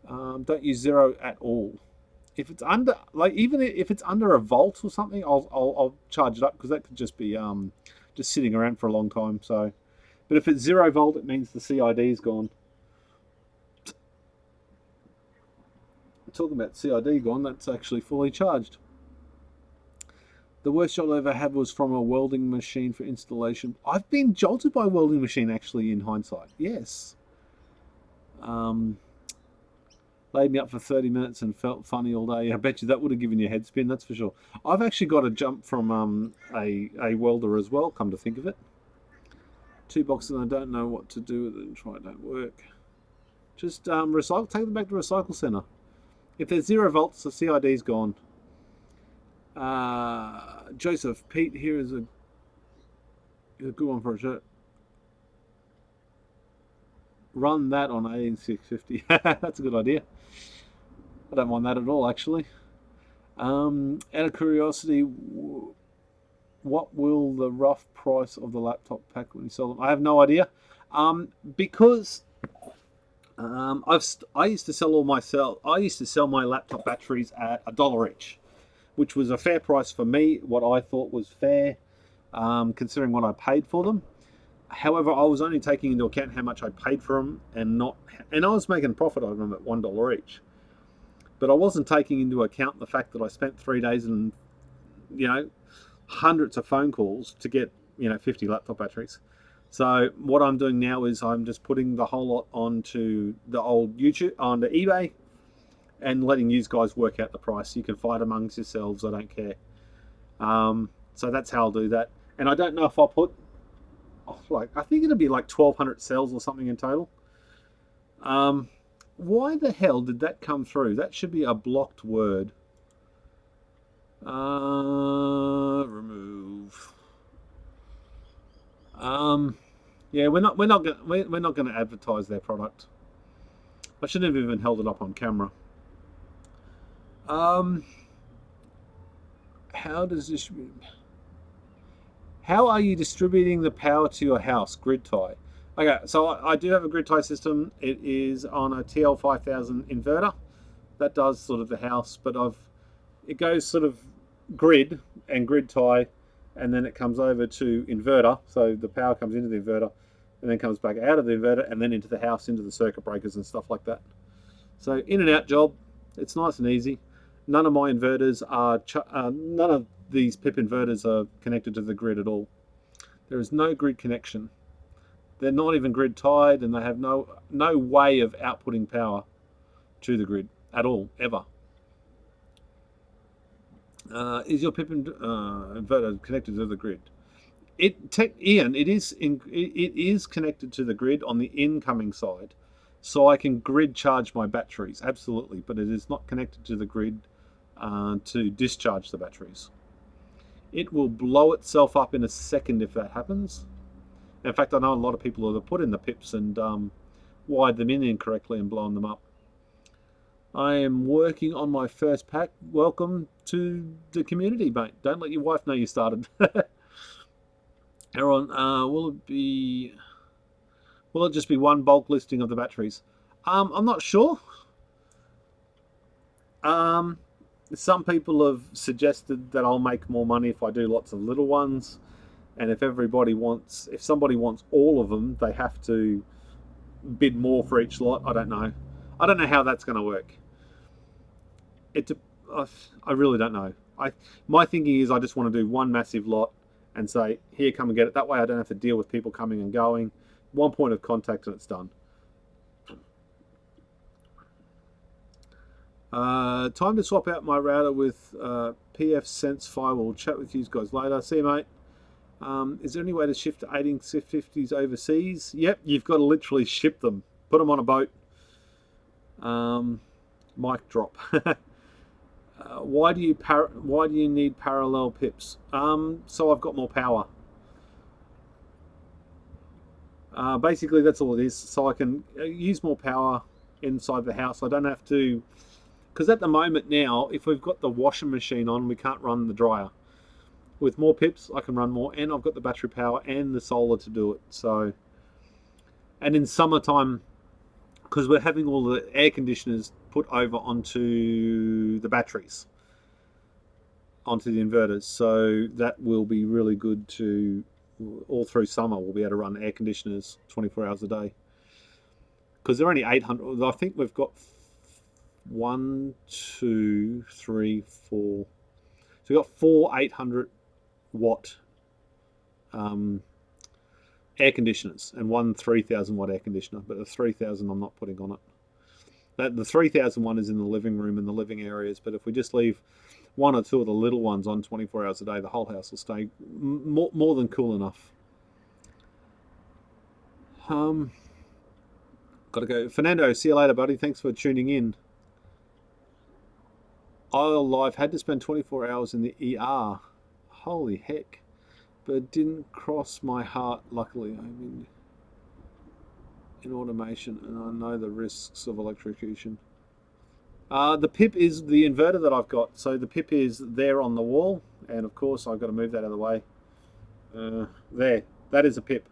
Don't use 0 at all. If it's under, like, even if it's under a volt or something, I'll charge it up, because that could just be just sitting around for a long time. So, but if it's 0 volt, it means the CID is gone. Talking about CID gone, that's actually fully charged. The worst job I ever had was from a welding machine for installation. I've been jolted by a welding machine, actually, in hindsight. Yes. Laid me up for 30 minutes and felt funny all day. I bet you that would have given you a head spin, that's for sure. I've actually got a jump from a welder as well, come to think of it. 2 boxes and I don't know what to do with it and try it don't work. Just recycle, take them back to recycle center. If there's 0 volts, the CID's gone. Joseph, Pete, here is a good one for a shirt. Run that on 18650. That's a good idea. I don't mind that at all, actually. Out of curiosity, what will the rough price of the laptop pack when you sell them? I have no idea. Because I used to sell my laptop batteries at $1 each, which was a fair price for me. What I thought was fair, considering what I paid for them. However, I was only taking into account how much I paid for them, and I was making a profit on them at $1 each. But I wasn't taking into account the fact that I spent 3 days and, hundreds of phone calls to get, 50 laptop batteries. So what I'm doing now is I'm just putting the whole lot onto the old YouTube, onto eBay, and letting you guys work out the price. You can fight amongst yourselves, I don't care. So that's how I'll do that. And I don't know if I'll put, I think it'll be like 1,200 cells or something in total. Why the hell did that come through? That should be a blocked word. Remove. Yeah, we're not gonna advertise their product. I shouldn't have even held it up on camera. How are you distributing the power to your house? Grid tie. Okay, so I do have a grid tie system. It is on a TL5000 inverter. That does sort of the house, but it goes sort of grid and grid tie, and then it comes over to inverter. So the power comes into the inverter, and then comes back out of the inverter, and then into the house, into the circuit breakers and stuff like that. So in and out job. It's nice and easy. None of my inverters are, none of these PIP inverters are connected to the grid at all. There is no grid connection. They're not even grid tied, and they have no way of outputting power to the grid at all, ever. Is your PIP inverter connected to the grid? Ian, it is connected to the grid on the incoming side, So I can grid charge my batteries, absolutely, but it is not connected to the grid to discharge the batteries. It will blow itself up in a second if that happens. In fact, I know a lot of people that have put in the pips and wired them in incorrectly and blown them up. I am working on my first pack. Welcome to the community, mate. Don't let your wife know you started. Aaron, will it just be one bulk listing of the batteries? I'm not sure. Some people have suggested that I'll make more money if I do lots of little ones, and if somebody wants all of them, they have to bid more for each lot. I don't know. I don't know how that's going to work. I really don't know. My thinking is I just want to do one massive lot and say, here, come and get it. That way I don't have to deal with people coming and going. One point of contact and it's done. Time to swap out my router with PF Sense Firewall. Chat with you guys later. See you, mate. Is there any way to shift to 1850s overseas? Yep, you've got to literally ship them. Put them on a boat. Mic drop. Why do you need parallel pips? So I've got more power. Basically, that's all it is. So I can use more power inside the house. I don't have to, because at the moment now, if we've got the washing machine on, we can't run the dryer. With more pips, I can run more, and I've got the battery power and the solar to do it. So, and in summertime, because we're having all the air conditioners put over onto the batteries, onto the inverters, so that will be really good to, all through summer, we'll be able to run air conditioners 24 hours a day. Because they're only 800, I think we've got 1, 2, 3, 4. So we've got 4 800 watt air conditioners and 1 3000 watt air conditioner, but the 3000 I'm not putting on it. The 3000 one is in the living room and the living areas, but if we just leave 1 or 2 of the little ones on 24 hours a day, the whole house will stay more than cool enough. Gotta go. Fernando, see you later, buddy. Thanks for tuning in. Isle Live had to spend 24 hours in the ER. Holy heck. But it didn't cross my heart, luckily. I mean, in automation, and I know the risks of electrocution. The PIP is the inverter that I've got. So the PIP is there on the wall, and of course I've got to move that out of the way. There, that is a PIP.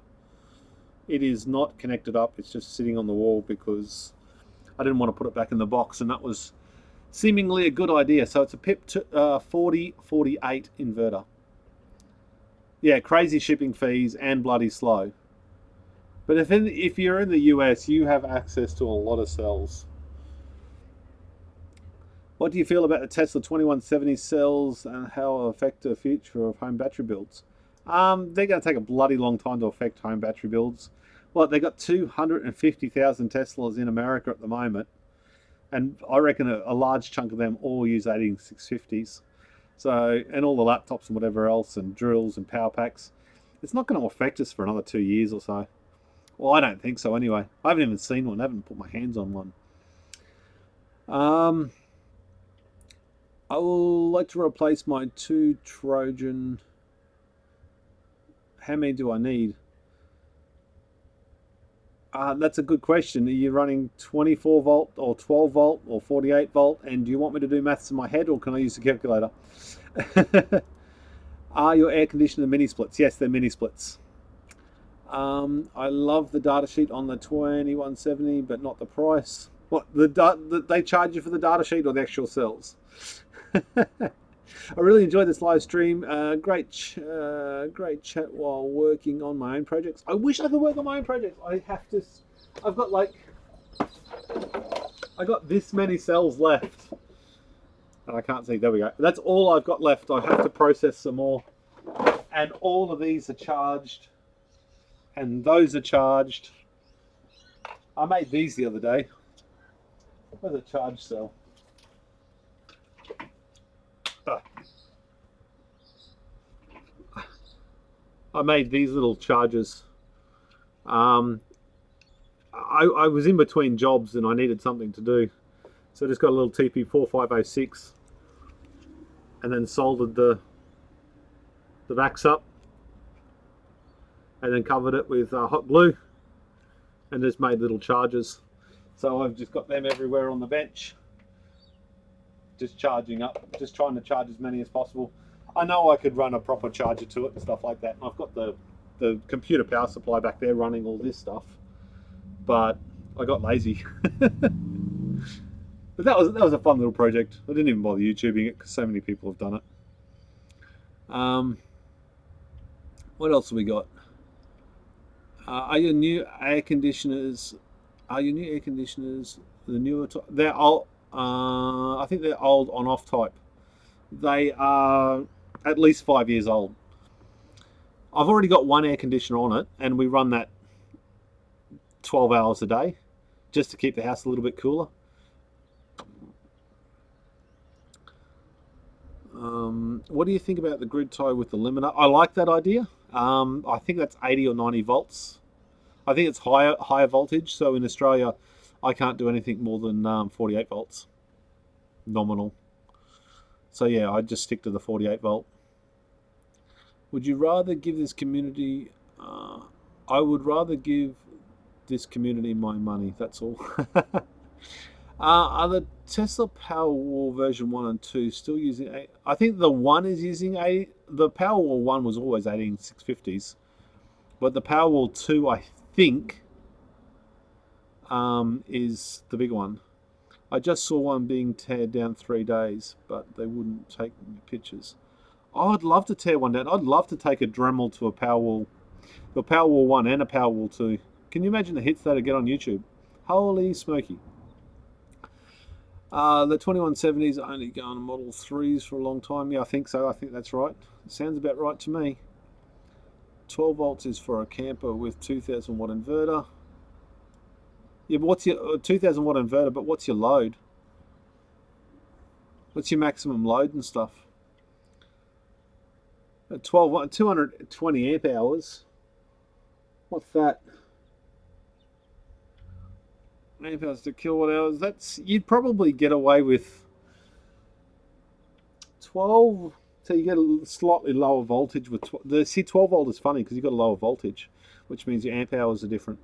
It is not connected up, it's just sitting on the wall because I didn't want to put it back in the box, and that was seemingly a good idea. So it's a PIP 4048 inverter. Yeah, crazy shipping fees and bloody slow. But if you're in the US, you have access to a lot of cells. What do you feel about the Tesla 2170 cells and how it will affect the future of home battery builds? They're going to take a bloody long time to affect home battery builds. Well, they got 250,000 Teslas in America at the moment, and I reckon a large chunk of them all use 18650s. So, and all the laptops and whatever else, and drills and power packs. It's not going to affect us for another 2 years or so. Well, I don't think so anyway. I haven't even seen one. I haven't put my hands on one. I would like to replace my 2 Trojan. How many do I need? That's a good question. Are you running 24 volt or 12 volt or 48 volt? And do you want me to do maths in my head, or can I use the calculator? Are your air conditioner mini splits? Yes, they're mini splits. I love the data sheet on the 2170, but not the price. What, they charge you for the data sheet or the actual cells? I really enjoyed this live stream. Great chat while working on my own projects. I wish I could work on my own projects. I've got this many cells left. And I can't see, there we go. That's all I've got left. I have to process some more. And all of these are charged. And those are charged. I made these the other day. Where's a charge cell? I made these little chargers. I I was in between jobs and I needed something to do. So I just got a little TP4506 and then soldered the backs up and then covered it with hot glue and just made little charges. So I've just got them everywhere on the bench, just charging up, just trying to charge as many as possible. I know I could run a proper charger to it and stuff like that. I've got the computer power supply back there running all this stuff, but I got lazy. But that was a fun little project. I didn't even bother YouTubing it because so many people have done it. What else have we got? Are your new air conditioners? Are your new air conditioners the newer type? They're old. I think they're old on-off type. They are at least 5 years old. I've already got one air conditioner on it, and we run that 12 hours a day, just to keep the house a little bit cooler. What do you think about the grid tie with the limiter? I like that idea. I think that's 80 or 90 volts. I think it's higher voltage. So in Australia, I can't do anything more than 48 volts nominal. So yeah, I just stick to the 48 volt. Would you rather give this community? I would rather give this community my money. That's all. Are the Tesla Powerwall version 1 and 2 still using 8? I think the 1 is using 8. The Powerwall 1 was always 18650s. But the Powerwall 2, I think, is the big one. I just saw one being teared down 3 days, but they wouldn't take pictures. Oh, I'd love to tear one down. I'd love to take a Dremel to a Powerwall 1 and a Powerwall 2. Can you imagine the hits that'd get on YouTube? Holy smoky. The 2170s are only going to Model 3s for a long time. Yeah, I think so. I think that's right. Sounds about right to me. 12 volts is for a camper with 2000 watt inverter. Yeah, but what's your 2000 watt inverter? But what's your load? What's your maximum load and stuff? 220 amp hours. What's that? Amp hours to kilowatt hours. That's, you'd probably get away with 12. So you get a slightly lower voltage with 12 volt is funny because you've got a lower voltage, which means your amp hours are different.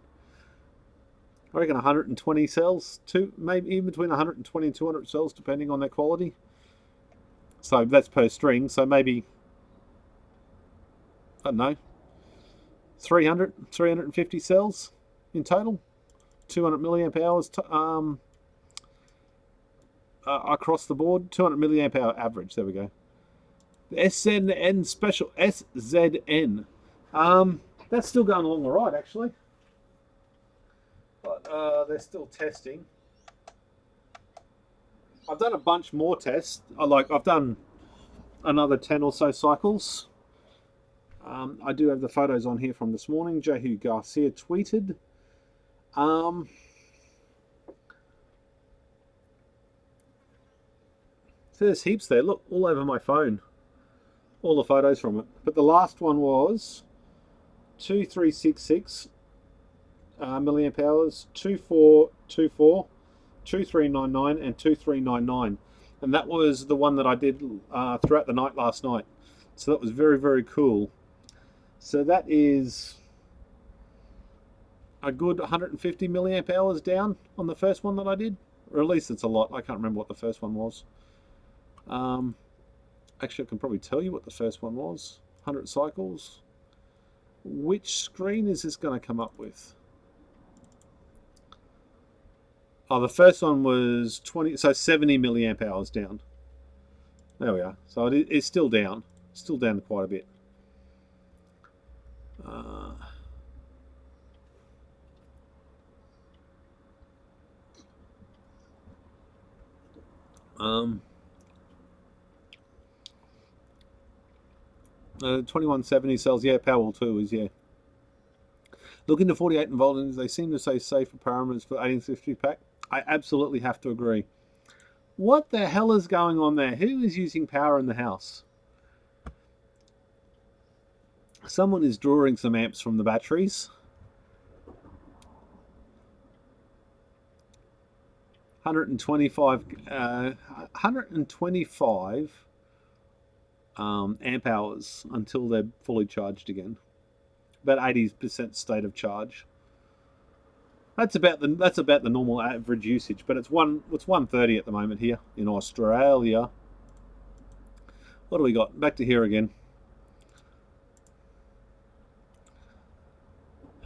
I reckon 120 cells, maybe even between 120 and 200 cells, depending on their quality. So that's per string. So maybe, I don't know, 350 cells in total. 200 milliamp hours across the board. 200 milliamp hour average. There we go. The SZN special. SZN. That's still going along all right, actually. But they're still testing. I've done a bunch more tests. I've done another 10 or so cycles. I do have the photos on here from this morning. Jehu Garcia tweeted. So there's heaps there. Look, all over my phone. All the photos from it. But the last one was 2366 milliamp hours, 2424, 2399, and 2399. And that was the one that I did throughout the night last night. So that was very, very cool. So that is a good 150 milliamp hours down on the first one that I did, or at least it's a lot. I can't remember what the first one was. Actually, I can probably tell you what the first one was. 100 cycles. Which screen is this going to come up with? Oh, the first one was 70 milliamp hours down. There we are. So it's still down. Still down quite a bit. The 2170 cells, yeah, Powerwall 2 is, yeah. Look into 48 and voltage. They seem to say safer parameters for 1850 pack. I absolutely have to agree. What the hell is going on there? Who is using power in the house? Someone is drawing some amps from the batteries. 125 amp hours until they're fully charged again. About 80% state of charge. That's about the normal average usage, but it's 130 at the moment here in Australia. What do we got? Back to here again.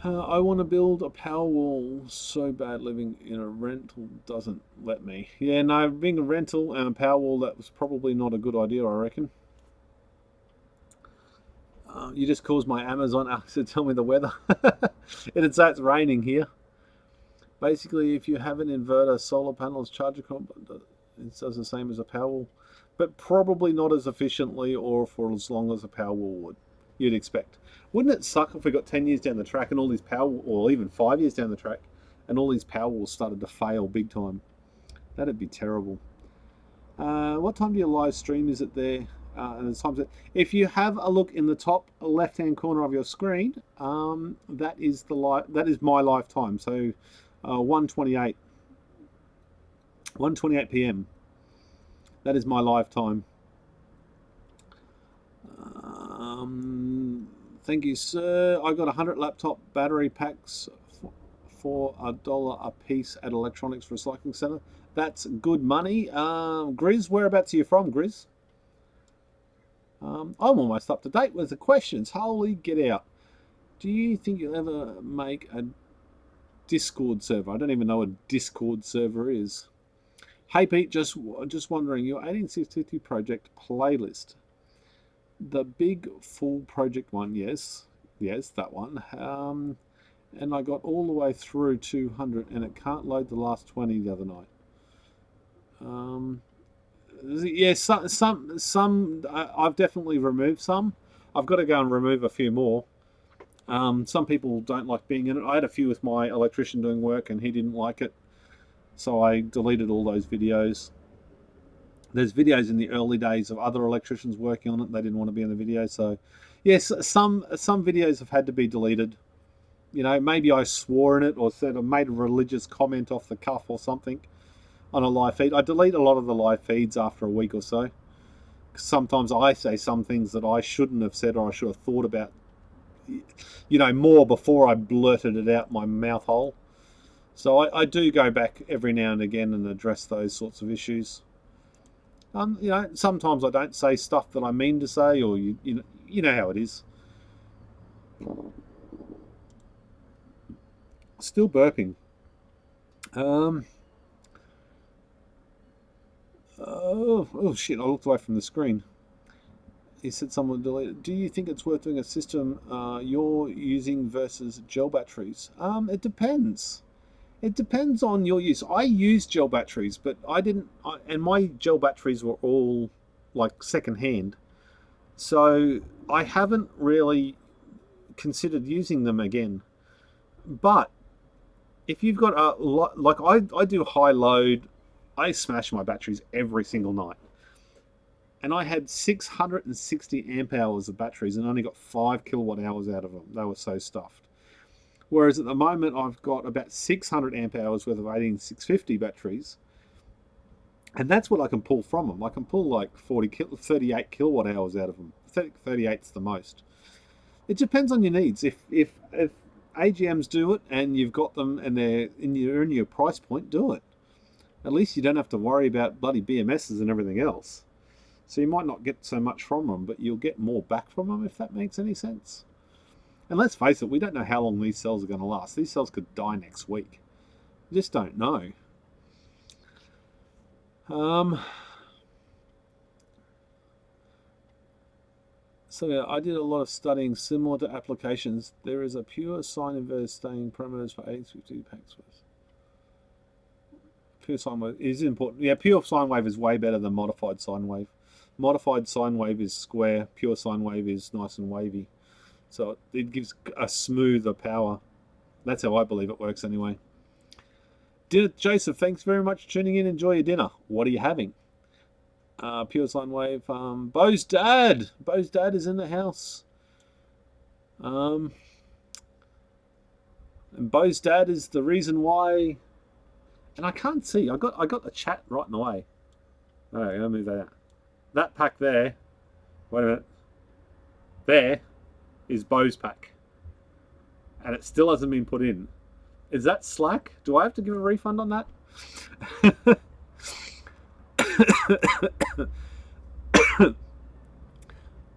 I want to build a Powerwall so bad. Living in a rental doesn't let me. Yeah, no, being a rental and a Powerwall, that was probably not a good idea, I reckon. You just caused my Amazon to tell me the weather. It'd say it's raining here. Basically, if you have an inverter, solar panels, charger comp, it does the same as a Powerwall, but probably not as efficiently or for as long as a Powerwall would. You'd expect. Wouldn't it suck if we got 10 years down the track and all these Powerwall, or even 5 years down the track, and all these Powerwalls started to fail big time? That'd be terrible. What time do you live stream? Is it there? And the times if you have a look in the top left-hand corner of your screen, that is my lifetime. So 1:28 p.m. That is my lifetime. Thank you, sir. I got 100 laptop battery packs for $1 a piece at Electronics Recycling Centre. That's good money. Grizz, whereabouts are you from, Grizz? I'm almost up to date with the questions. Holy get out. Do you think you'll ever make a Discord server? I don't even know what a Discord server is. Hey Pete, just wondering, your 18650 project playlist. The big full project one, yes, that one. And I got all the way through 200 and it can't load the last 20 the other night. Yeah, some I've definitely removed some. I've got to go and remove a few more. Some people don't like being in it. I had a few with my electrician doing work and he didn't like it, so I deleted all those videos. There's videos in the early days of other electricians working on it. They didn't want to be in the video, so yes, some videos have had to be deleted. You know, maybe I swore in it or said I made a religious comment off the cuff or something on a live feed. I delete a lot of the live feeds after a week or so. Sometimes I say some things that I shouldn't have said or I should have thought about, you know, more before I blurted it out my mouth hole. So I do go back every now and again and address those sorts of issues. You know, sometimes I don't say stuff that I mean to say, or you know how it is. Still burping. Oh shit! I looked away from the screen. He said someone deleted. Do you think it's worth doing a system you're using versus gel batteries? It depends. It depends on your use. I use gel batteries, but I didn't. And my gel batteries were all like second-hand, so I haven't really considered using them again. But if you've got a lot, like I do high load, I smash my batteries every single night. And I had 660 amp hours of batteries and only got 5 kilowatt hours out of them. They were so stuffed. Whereas at the moment I've got about 600 amp hours worth of 18650 batteries. And that's what I can pull from them. I can pull like 38 kilowatt hours out of them. 38's the most. It depends on your needs. If AGMs do it and you've got them and you're in your price point, do it. At least you don't have to worry about bloody BMSs and everything else. So you might not get so much from them, but you'll get more back from them, if that makes any sense. And let's face it, we don't know how long these cells are going to last. These cells could die next week. We just don't know. So yeah, I did a lot of studying similar to applications. There is a pure sine inverter staying parameters for 850 packs worth. Pure sine wave is important. Yeah, pure sine wave is way better than modified sine wave. Modified sine wave is square. Pure sine wave is nice and wavy. So it gives a smoother power. That's how I believe it works anyway. Joseph, thanks very much for tuning in. Enjoy your dinner. What are you having? Pure sine wave. Bo's dad. Bo's dad is in the house. And Bo's dad is the reason why And I can't see. I got the chat right in the way. All right, let me move that out. That pack there. Wait a minute. There is Bo's pack, and it still hasn't been put in. Is that slack? Do I have to give a refund on that?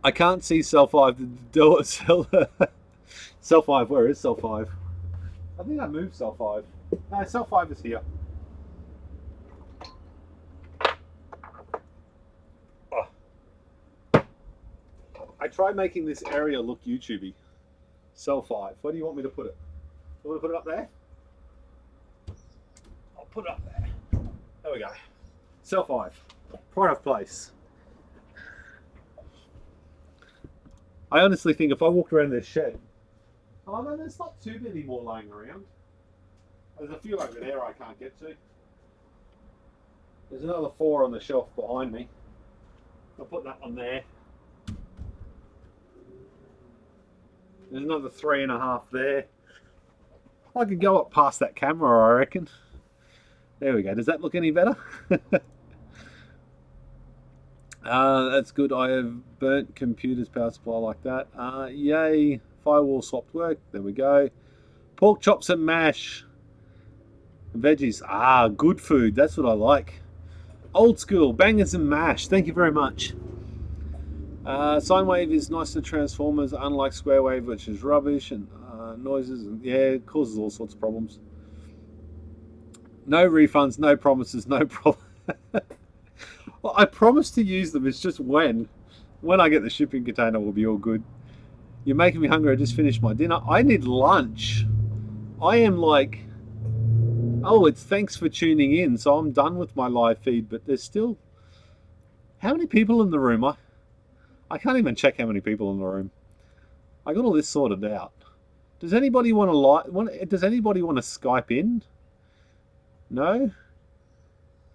I can't see cell 5. Cell 5, where is cell 5? I think I moved cell 5. No, cell 5 is here. Oh. I tried making this area look YouTubey. Cell 5. Where do you want me to put it? You want to put it up there? I'll put it up there. There we go. Cell 5. Pride of place. I honestly think if I walked around this shed, oh no, there's not too many more laying around. There's a few over there I can't get to. There's another 4 on the shelf behind me. I'll put that one there. There's another 3.5 there. I could go up past that camera, I reckon. There we go. Does that look any better? That's good. I have burnt computers power supply like that. Yay. Firewall swapped work. There we go. Pork chops and mash. Veggies. Ah, good food. That's what I like. Old school. Bangers and mash. Thank you very much. Sine wave is nice to transformers, unlike square wave, which is rubbish and noises. And, yeah, it causes all sorts of problems. No refunds, no promises, no problem. Well, I promise to use them. It's just when I get the shipping container, will be all good. You're making me hungry. I just finished my dinner. I need lunch. I am like, oh, it's thanks for tuning in. So I'm done with my live feed, but there's still, how many people in the room? I can't even check how many people in the room. I got all this sorted out. Does anybody want to Does anybody want to Skype in? No.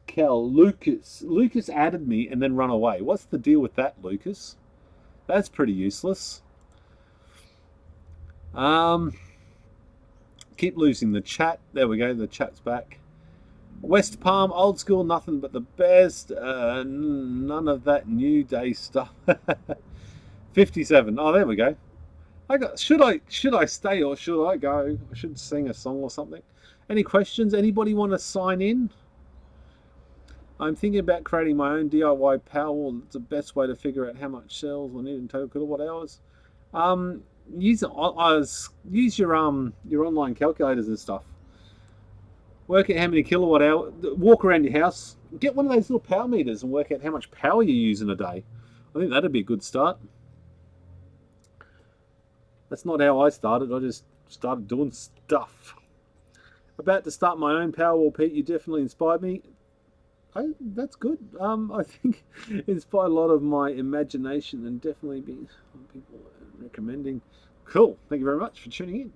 Kel, Lucas added me and then run away. What's the deal with that, Lucas? That's pretty useless. Keep losing the chat. There we go. The chat's back. West Palm, old school, nothing but the best. None of that new day stuff. 57. Oh, there we go. Should I stay or should I go? I should sing a song or something. Any questions? Anybody want to sign in? I'm thinking about creating my own DIY Powerwall. It's the best way to figure out how much cells we need in total kilowatt hours. Use your online calculators and stuff. Work out how many kilowatt hours. Walk around your house. Get one of those little power meters and work out how much power you use in a day. I think that'd be a good start. That's not how I started. I just started doing stuff. About to start my own Powerwall, Pete. You definitely inspired me. That's good. I think it inspired a lot of my imagination and definitely be people recommending. Cool. Thank you very much for tuning in.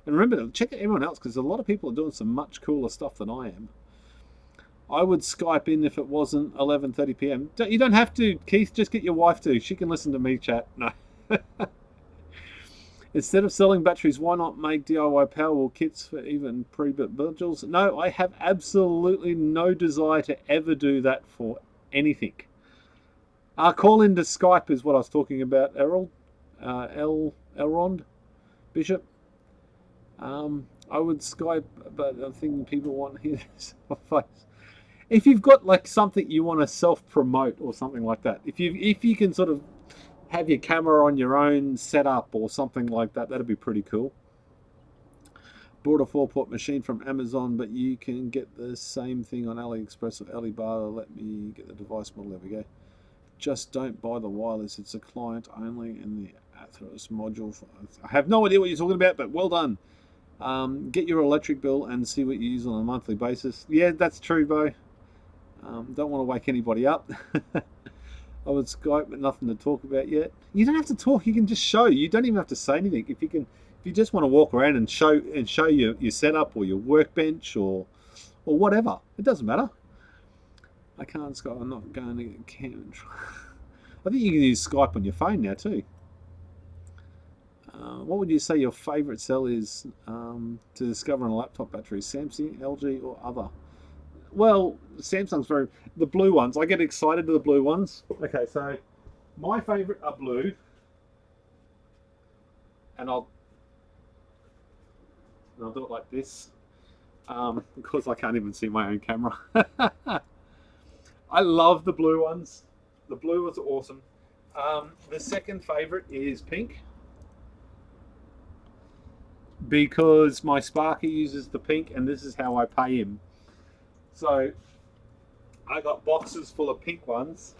And remember to check out everyone else because a lot of people are doing some much cooler stuff than I am. I would Skype in if it wasn't 11:30 p.m. You don't have to, Keith. Just get your wife to. She can listen to me chat. No. Instead of selling batteries, why not make DIY Powerwall kits for even pre-built modules? No, I have absolutely no desire to ever do that for anything. Call into Skype is what I was talking about, Errol. Elrond Bishop. I would Skype, but I think people want to hear this face. If you've got like something you want to self-promote or something like that, if you can sort of have your camera on your own setup or something like that, that'd be pretty cool. Bought a 4-port machine from Amazon, but you can get the same thing on AliExpress or Alibaba. Let me get the device model. There we go. Just don't buy the wireless. It's a client only, and the Atheros module. I have no idea what you're talking about, but well done. Get your electric bill and see what you use on a monthly basis. Yeah, that's true, Bo. Don't want to wake anybody up. I would Skype, but nothing to talk about yet. You don't have to talk. You can just show. You don't even have to say anything. If you just want to walk around and show your setup or your workbench or whatever, it doesn't matter. I can't Skype. I'm not going to get camera. I think you can use Skype on your phone now too. What would you say your favourite cell is to discover on a laptop battery? Samsung, LG, or other? well, Samsung's very, the blue ones. I get excited to the blue ones. Okay, so my favourite are blue, and I'll do it like this, because I can't even see my own camera. I love the blue ones. The blue ones are awesome. The second favourite is pink, because my Sparky uses the pink, and this is how I pay him. So I got boxes full of pink ones.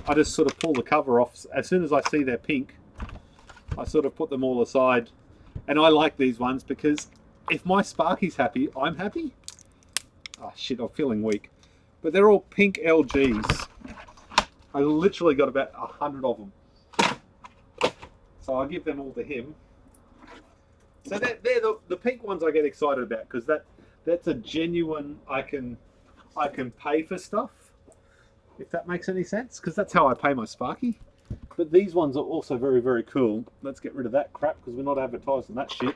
I just sort of pull the cover off as soon as I see they're pink. I sort of put them all aside, and I like these ones because if my Sparky's happy, I'm happy. Oh shit, I'm feeling weak. But they're all pink LGs. I literally got about 100 of them. So I'll give them all to him. So they're the pink ones I get excited about, because that's a genuine, I can pay for stuff, if that makes any sense, because that's how I pay my Sparky. But these ones are also very, very cool. Let's get rid of that crap, because we're not advertising that shit.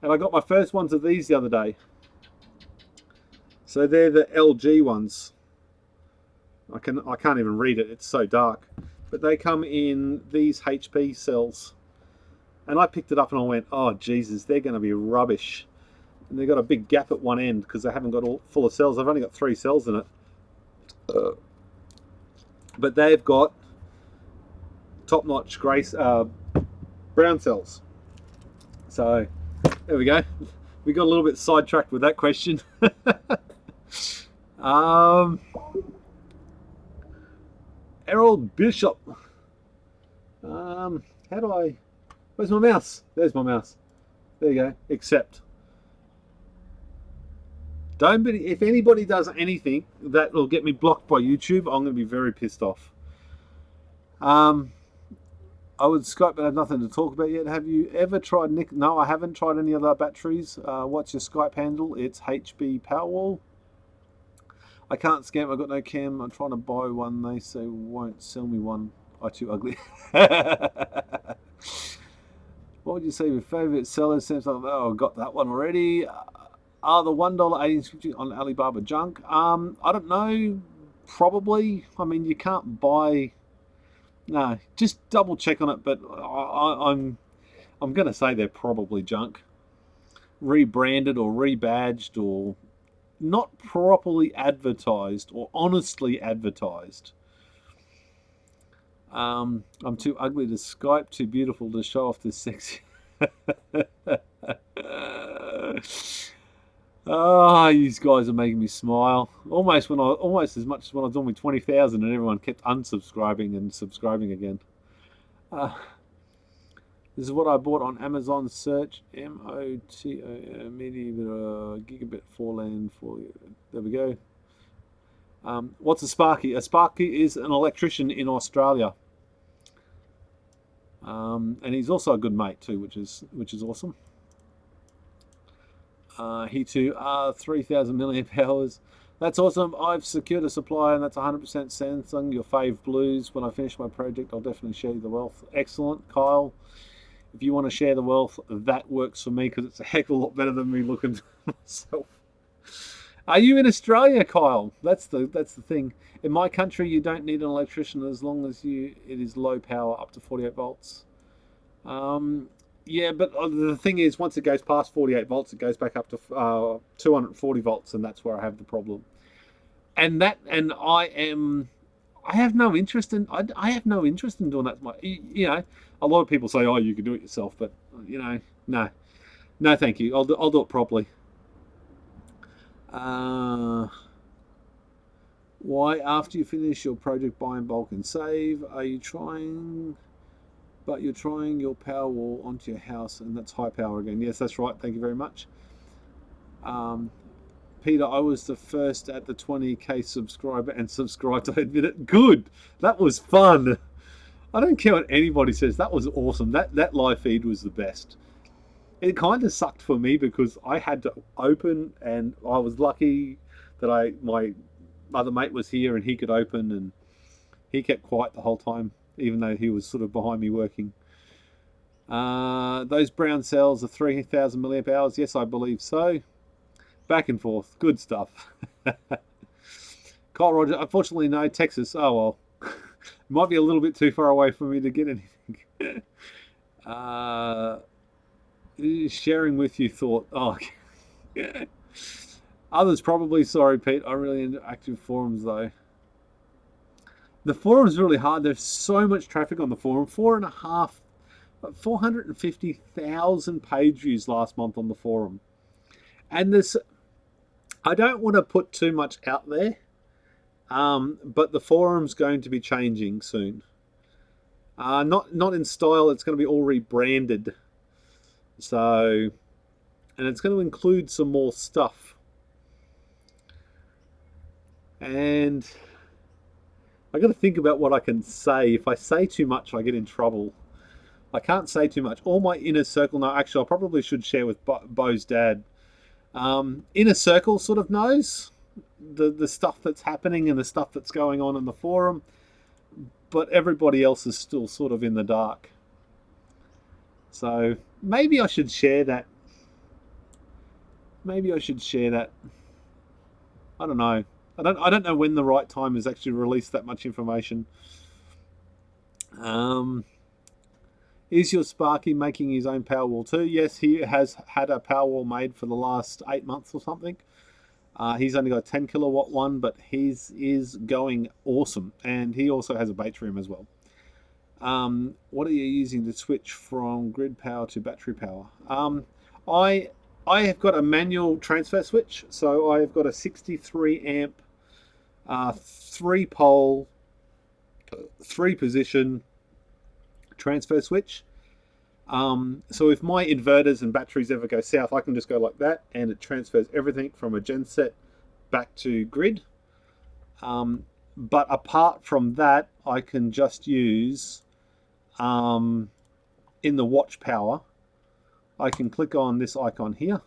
And I got my first ones of these the other day. So they're the LG ones. I can't even read it, it's so dark. But they come in these HP cells. And I picked it up and I went, oh Jesus, they're going to be rubbish. And they've got a big gap at one end because they haven't got all full of cells. I've only got 3 cells in it. But they've got top-notch brown cells. So there we go. We got a little bit sidetracked with that question. Errol Bishop. How do I... Where's my mouse? There's my mouse. There you go. Accept. Don't be... If anybody does anything that will get me blocked by YouTube, I'm going to be very pissed off. I would Skype, but I have nothing to talk about yet. Have you ever tried No, I haven't tried any other batteries. What's your Skype handle? It's HBPowerwall. I can't scam. I've got no cam. I'm trying to buy one. They say won't sell me one. I'm too ugly. What would you say your favourite sellers? Oh, I got that one already. Are the $1.80 on Alibaba junk? I don't know. Probably. I mean, you can't buy. No, just double check on it. But I'm going to say they're probably junk, rebranded or rebadged or not properly advertised or honestly advertised. I'm too ugly to Skype, too beautiful to show off this sexy. Ah, you guys are making me smile. Almost as much as when I was on with 20,000 and everyone kept unsubscribing and subscribing again. This is what I bought on Amazon search. MOTO media gigabit 4 LAN 4. There we go. What's a Sparky? A Sparky is an electrician in Australia. And he's also a good mate too, which is awesome. He too 3,000 milliamp hours. That's awesome. I've secured a supply, and that's 100% Samsung. Your fave blues. When I finish my project, I'll definitely share the wealth. Excellent, Kyle. If you want to share the wealth, that works for me, because it's a heck of a lot better than me looking for myself. Are you in Australia, Kyle? That's the thing. In my country, you don't need an electrician as long as it is low power, up to 48 volts. Yeah, but the thing is, once it goes past 48 volts, it goes back up to 240 volts, and that's where I have the problem. And I have no interest in. I have no interest in doing that. You know, a lot of people say, "Oh, you can do it yourself," but you know, no, thank you. I'll do it properly. Why, after you finish your project, buy in bulk and save? Are you trying? But you're trying your Powerwall onto your house, and that's high power again. Yes, that's right. Thank you very much. Peter, I was the first at the 20k subscriber and subscribed. I admit it. Good. That was fun. I don't care what anybody says. That was awesome. That live feed was the best. It kind of sucked for me because I had to open, and I was lucky that my other mate was here and he could open, and he kept quiet the whole time, even though he was sort of behind me working. Those brown cells are 3,000 milliamp hours. Yes, I believe so. Back and forth. Good stuff. Kyle Roger, unfortunately, no. Texas. Oh, well. Might be a little bit too far away for me to get anything. Sharing with you thought. Oh, okay. Others probably. Sorry, Pete. I really into active forums, though. The forum's really hard. There's so much traffic on the forum. 450,000 page views last month on the forum. And this, I don't want to put too much out there, but the forum's going to be changing soon. Not in style. It's going to be all rebranded. So, and it's going to include some more stuff. And I got to think about what I can say. If I say too much, I get in trouble. I can't say too much. All my inner circle, no, actually, I probably should share with Bo's dad. Inner circle sort of knows the stuff that's happening and the stuff that's going on in the forum, but everybody else is still sort of in the dark. So maybe I should share that. Maybe I should share that. I don't know. I don't know when the right time is actually release that much information. Is your Sparky making his own Powerwall too? Yes, he has had a Powerwall made for the last 8 months or something. He's only got a 10 kilowatt one, but his is going awesome. And he also has a Batrium as well. What are you using to switch from grid power to battery power? I have got a manual transfer switch. So I've got a 63 amp, 3 pole, 3 position transfer switch. So if my inverters and batteries ever go south, I can just go like that and it transfers everything from a genset back to grid. But apart from that, I can just use in the watch power, I can click on this icon here,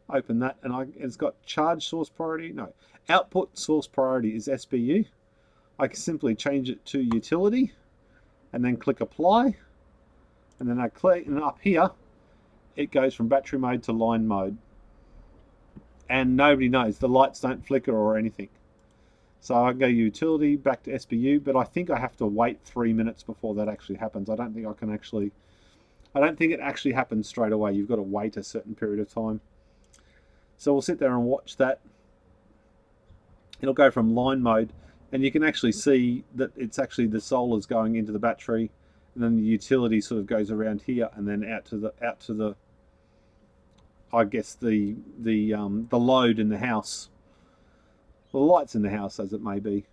open that, and it's got charge source priority. No, output source priority is SBU. I can simply change it to utility and then click apply. And then I click, and up here, it goes from battery mode to line mode. And nobody knows. The lights don't flicker or anything. So I go utility, back to SBU, but I think I have to wait 3 minutes before that actually happens. I don't think it actually happens straight away. You've got to wait a certain period of time. So we'll sit there and watch that. It'll go from line mode, and you can actually see that it's actually the solar's going into the battery, and then the utility sort of goes around here and then out to the I guess the load in the house. The lights in the house, as it may be.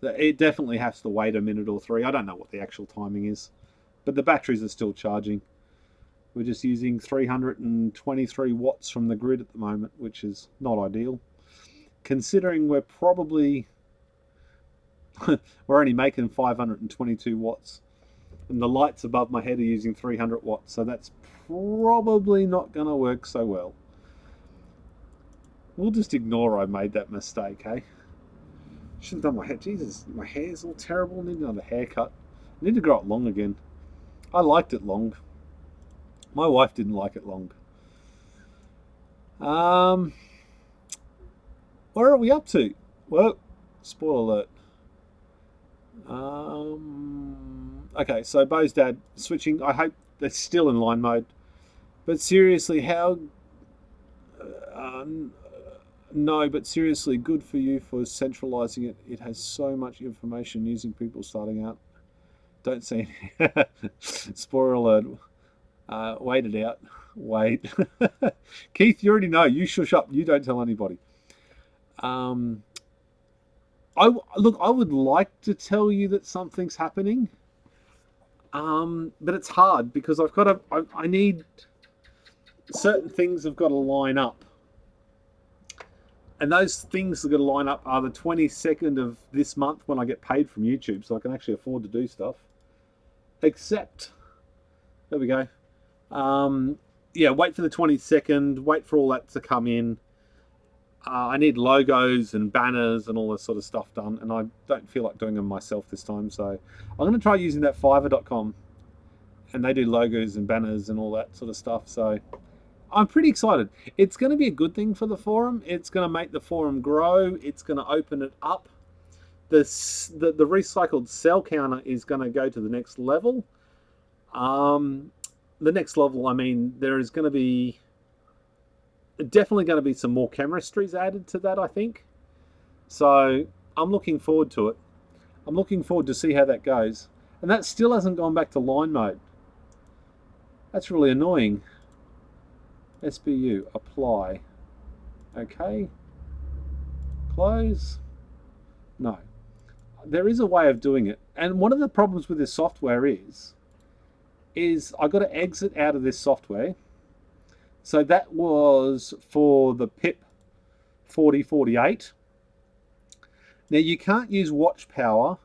It definitely has to wait a minute or 3. I don't know what the actual timing is, but the batteries are still charging. We're just using 323 watts from the grid at the moment, which is not ideal, considering we're probably we're only making 522 watts, and the lights above my head are using 300 watts, so that's probably not going to work so well. We'll just ignore I made that mistake, eh? Should have done my hair. Jesus, my hair's all terrible. I need another haircut. I need to grow it long again. I liked it long. My wife didn't like it long. Where are we up to? Well, spoiler alert. Okay, so Bo's dad switching. I hope they're still in line mode. But seriously, how... no, but seriously, good for you for centralizing it. It has so much information using people starting out. Don't say anything. Spoiler alert. Wait it out. Wait. Keith, you already know. You shush up. You don't tell anybody. Look, I would like to tell you that something's happening. But it's hard because I need certain things have got to line up. And those things that are going to line up are the 22nd of this month when I get paid from YouTube, so I can actually afford to do stuff. Except, there we go. Yeah, wait for the 22nd, wait for all that to come in. I need logos and banners and all this sort of stuff done, and I don't feel like doing them myself this time, so I'm going to try using that Fiverr.com. and they do logos and banners and all that sort of stuff. So I'm pretty excited. It's going to be a good thing for the forum. It's going to make the forum grow. It's going to open it up. The recycled cell counter is going to go to the next level. The next level, I mean, there is going to be definitely going to be some more chemistries added to that, I think. So I'm looking forward to it. I'm looking forward to see how that goes. And that still hasn't gone back to line mode. That's really annoying. SBU, apply. Okay. Close. No. There is a way of doing it. And one of the problems with this software is I've got to exit out of this software. So that was for the PIP 4048. Now you can't use watch power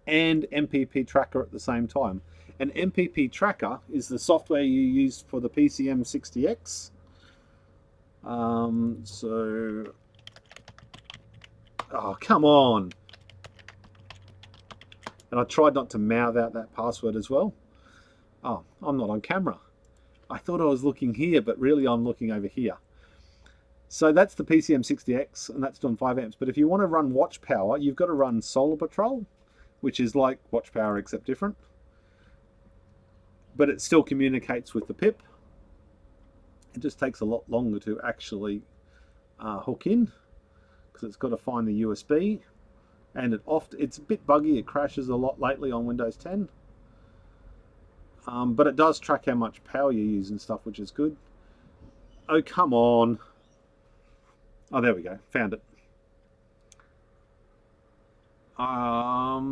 and MPP tracker at the same time. An MPP tracker is the software you use for the PCM60X. Oh, come on. And I tried not to mouth out that password as well. Oh, I'm not on camera. I thought I was looking here, but really I'm looking over here. So that's the PCM60X, and that's doing 5 amps. But if you want to run watch power, you've got to run Solar Patrol, which is like watch power except different. But it still communicates with the PIP. It just takes a lot longer to actually hook in, because it's got to find the USB. And it's a bit buggy. It crashes a lot lately on Windows 10. But it does track how much power you use and stuff, which is good. Oh, come on. Oh, there we go. Found it.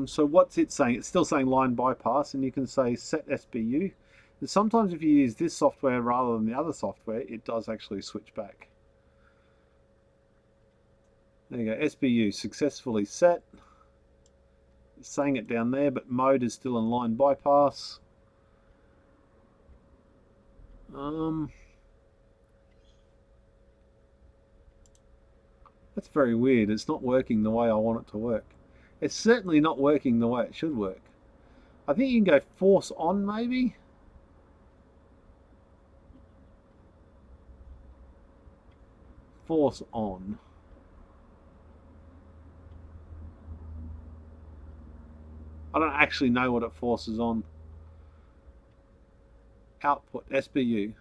So what's it saying? It's still saying line bypass, and you can say set SBU. And sometimes if you use this software rather than the other software, it does actually switch back. There you go. SBU successfully set. It's saying it down there, but mode is still in line bypass. That's very weird. It's not working the way I want it to work. It's certainly not working the way it should work. I think you can go force on, maybe. Force on. I don't actually know what it forces on. Output, SBU.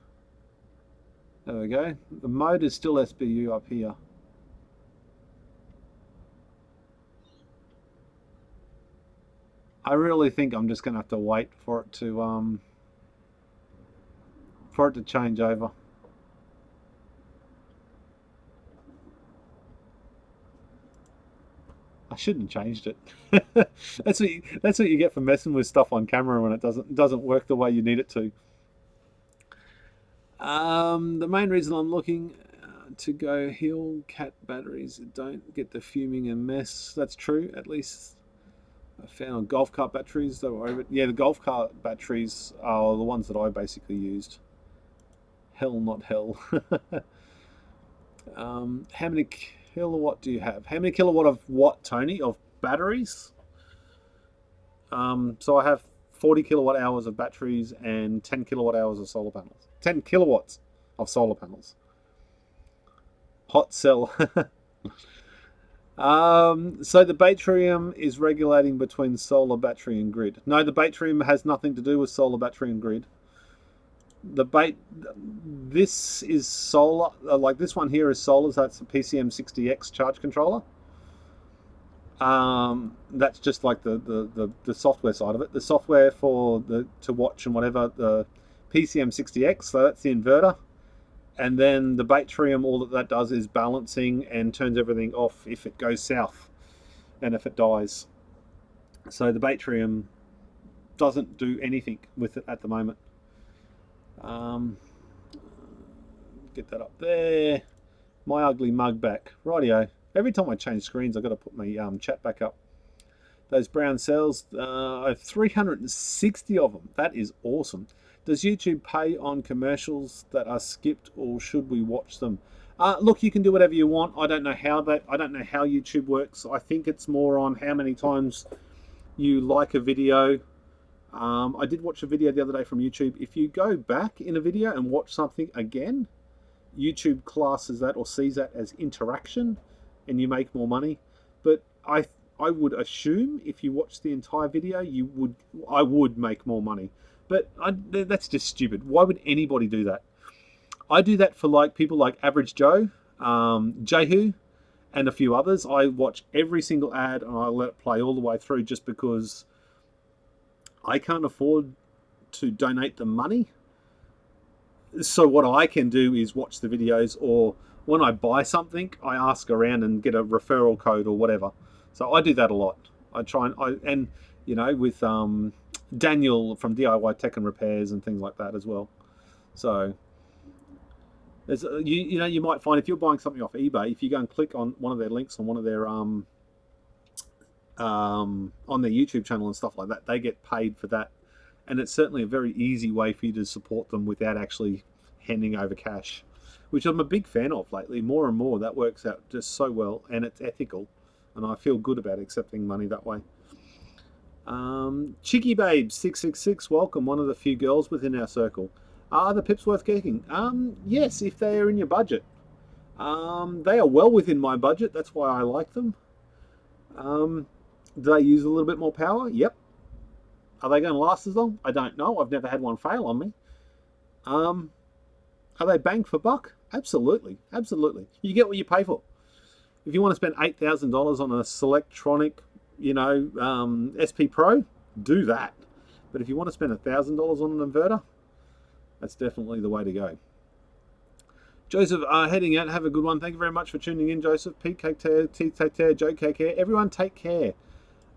There we go. The mode is still SBU up here. I really think I'm just going to have to wait for it to change over. I shouldn't have changed it. That's what you get for messing with stuff on camera when it doesn't work the way you need it to. The main reason I'm looking to go heal cat batteries don't get the fuming and mess. That's true. At least I found golf cart batteries that were over. Yeah, the golf cart batteries are the ones that I basically used. Hell, not hell. How many kilowatt do you have? How many kilowatt of what, Tony? Of batteries? So I have 40 kilowatt hours of batteries and 10 kilowatt hours of solar panels. 10 kilowatts of solar panels. Hot cell. So the Batrium is regulating between solar, battery and grid. No, the Batrium has nothing to do with solar, battery and grid. This is solar, like this one here is solar, so that's the PCM60X charge controller. That's just like the software side of it. The software for to watch and whatever, the PCM60X, so that's the inverter. And then the Batrium, all that does is balancing and turns everything off if it goes south and if it dies. So the Batrium doesn't do anything with it at the moment. Get that up there. My ugly mug back. Rightio. Every time I change screens, I've got to put my chat back up. Those brown cells, I have 360 of them. That is awesome. Does YouTube pay on commercials that are skipped, or should we watch them? Look, you can do whatever you want. I don't know how YouTube works. I think it's more on how many times you like a video. I did watch a video the other day from YouTube. If you go back in a video and watch something again, YouTube classes that or sees that as interaction, and you make more money. But I would assume if you watch the entire video, I would make more money. But that's just stupid. Why would anybody do that? I do that for like people like Average Joe, Jehu, and a few others. I watch every single ad and I let it play all the way through just because I can't afford to donate the money. So what I can do is watch the videos, or when I buy something, I ask around and get a referral code or whatever. So I do that a lot. I try and you know, with Daniel from DIY Tech and Repairs and things like that as well. So there's you know, you might find if you're buying something off eBay, if you go and click on one of their links on one of their on their YouTube channel and stuff like that, they get paid for that. And it's certainly a very easy way for you to support them without actually handing over cash, which I'm a big fan of lately. More and more, that works out just so well, and it's ethical, and I feel good about accepting money that way. Chicky Babe 666, welcome, one of the few girls within our circle. Are the pips worth getting? Yes, if they are in your budget. They are well within my budget, that's why I like them. Do they use a little bit more power? Yep. Are they going to last as long? I don't know. I've never had one fail on me. Are they bang for buck? Absolutely. Absolutely. You get what you pay for. If you want to spend $8,000 on a Selectronic, you know, SP Pro, do that. But if you want to spend $1,000 on an inverter, that's definitely the way to go. Joseph, heading out. Have a good one. Thank you very much for tuning in, Joseph. Pete, take care. Teeth, take care. Joe, take care. Everyone, take care.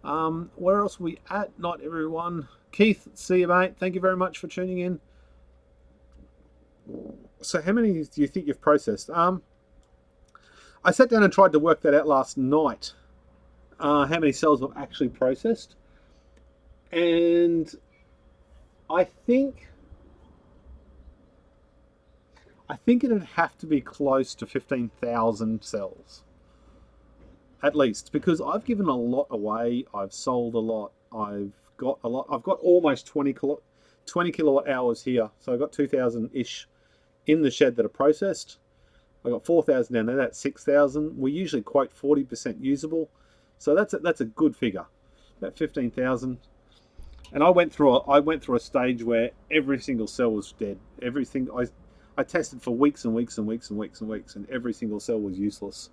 Where else are we at? Not everyone. Keith, see you, mate. Thank you very much for tuning in. So how many do you think you've processed? I sat down and tried to work that out last night. How many cells I've actually processed. And I think it'd have to be close to 15,000 cells. At least, because I've given a lot away, I've sold a lot, I've got almost 20 kilowatt hours here, so I've got 2,000-ish in the shed that are processed. I've got 4,000 down there, that's 6,000. We usually quote 40% usable, so that's a good figure, about 15,000. And I went through a stage where every single cell was dead. Everything I tested for weeks and weeks and weeks and weeks and weeks, and every single cell was useless.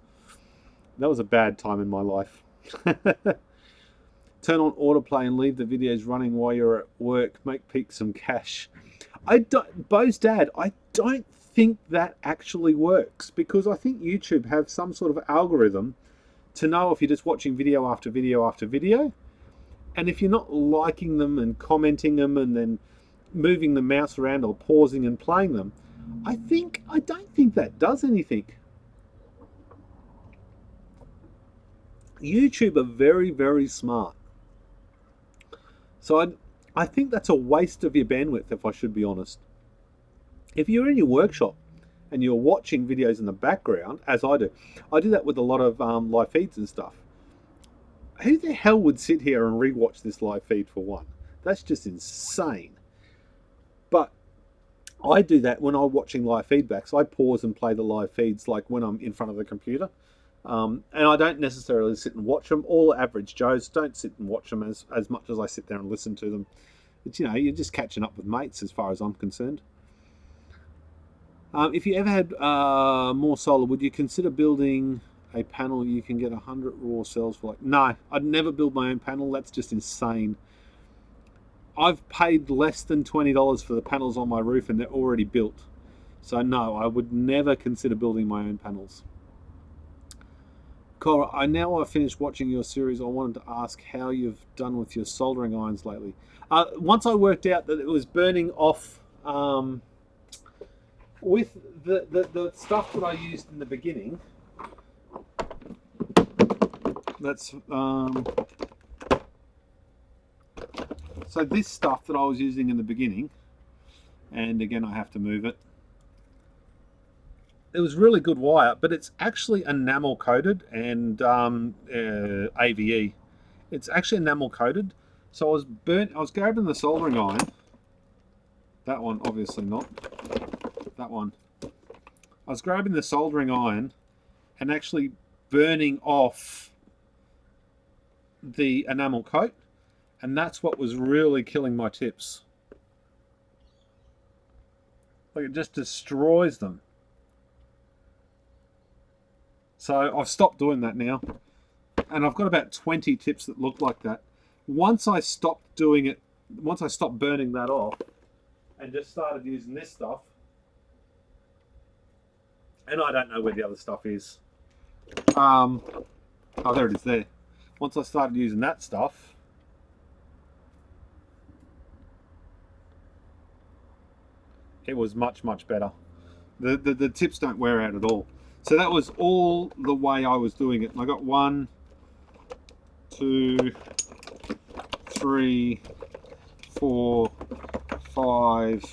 That was a bad time in my life. Turn on autoplay and leave the videos running while you're at work. Make Pete some cash. Bo's dad, I don't think that actually works, because I think YouTube have some sort of algorithm to know if you're just watching video after video after video. And if you're not liking them and commenting them and then moving the mouse around or pausing and playing them, I don't think that does anything. YouTube are very, very smart. So I think that's a waste of your bandwidth, if I should be honest. If you're in your workshop and you're watching videos in the background, as I do that with a lot of live feeds and stuff. Who the hell would sit here and rewatch this live feed for one? That's just insane. But I do that when I'm watching live feedbacks. I pause and play the live feeds like when I'm in front of the computer. And I don't necessarily sit and watch them. All average Joes don't sit and watch them as much as I sit there and listen to them. It's, you know, you're just catching up with mates as far as I'm concerned. If you ever had more solar, would you consider building a panel you can get 100 raw cells for? Like, no, I'd never build my own panel. That's just insane. I've paid less than $20 for the panels on my roof and they're already built. So no, I would never consider building my own panels. Cora, I've finished watching your series. I wanted to ask how you've done with your soldering irons lately. Once I worked out that it was burning off with the stuff that I used in the beginning. That's so this stuff that I was using in the beginning, and again I have to move it. It was really good wire, but it's actually enamel coated and AVE. It's actually enamel coated, So I was grabbing the soldering iron. That one, obviously not. That one. I was grabbing the soldering iron and actually burning off the enamel coat, and that's what was really killing my tips. Like, it just destroys them. So I've stopped doing that now, and I've got about 20 tips that look like that. Once I stopped doing it, once I stopped burning that off and just started using this stuff, and I don't know where the other stuff is. Oh, there it is there. Once I started using that stuff, it was much, much better. The tips don't wear out at all. So that was all the way I was doing it. And I got 1, 2, 3, 4, 5.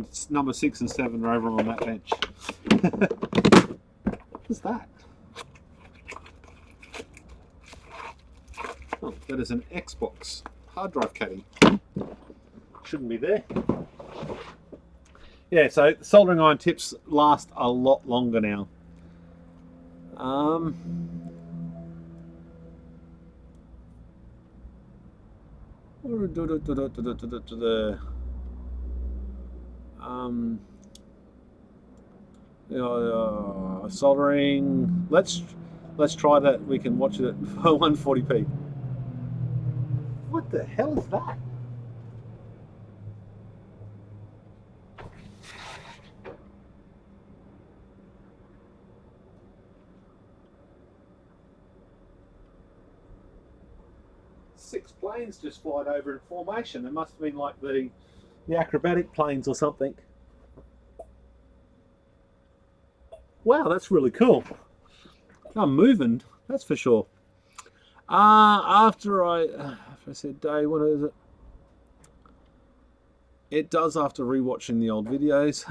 It's number 6 and 7 are over on that bench. What's that? Oh, that is an Xbox hard drive caddy. Shouldn't be there. Yeah, so soldering iron tips last a lot longer now. Soldering. Let's try that. We can watch it at 140p. What the hell is that? Six planes just flying over in formation. It must have been like the acrobatic planes or something. Wow, that's really cool. I'm moving, that's for sure. After I said day, what is it? It does after rewatching the old videos.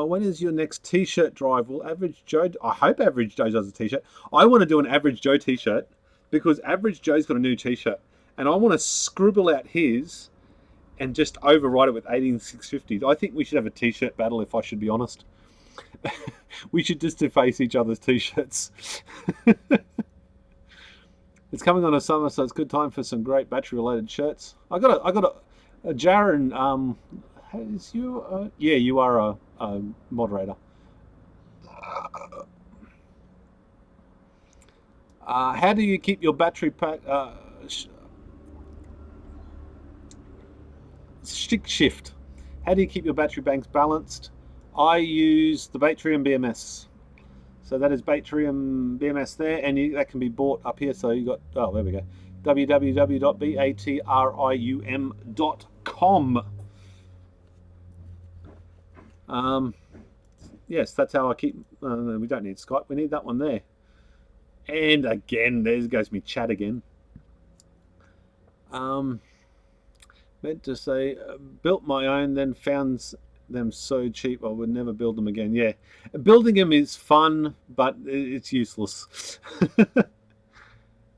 When is your next t-shirt drive? Will Average Joe? I hope Average Joe does a t-shirt. I want to do an Average Joe t-shirt because Average Joe's got a new t-shirt, and I want to scribble out his and just overwrite it with 18650. I think we should have a t-shirt battle, if I should be honest. We should just deface each other's t-shirts. It's coming on a summer, so it's a good time for some great battery-related shirts. I got a Jaren. Is you? Yeah, you are a moderator. How do you keep your battery pack? Stick shift. How do you keep your battery banks balanced? I use the Batrium BMS. So that is Batrium BMS there, and that can be bought up here. So you got, oh, there we go, www.batrium.com. Yes, that's how I keep. We don't need Skype. We need that one there. And again, there goes me chat again. Meant to say, built my own, then found them so cheap I would never build them again. Yeah, building them is fun, but it's useless.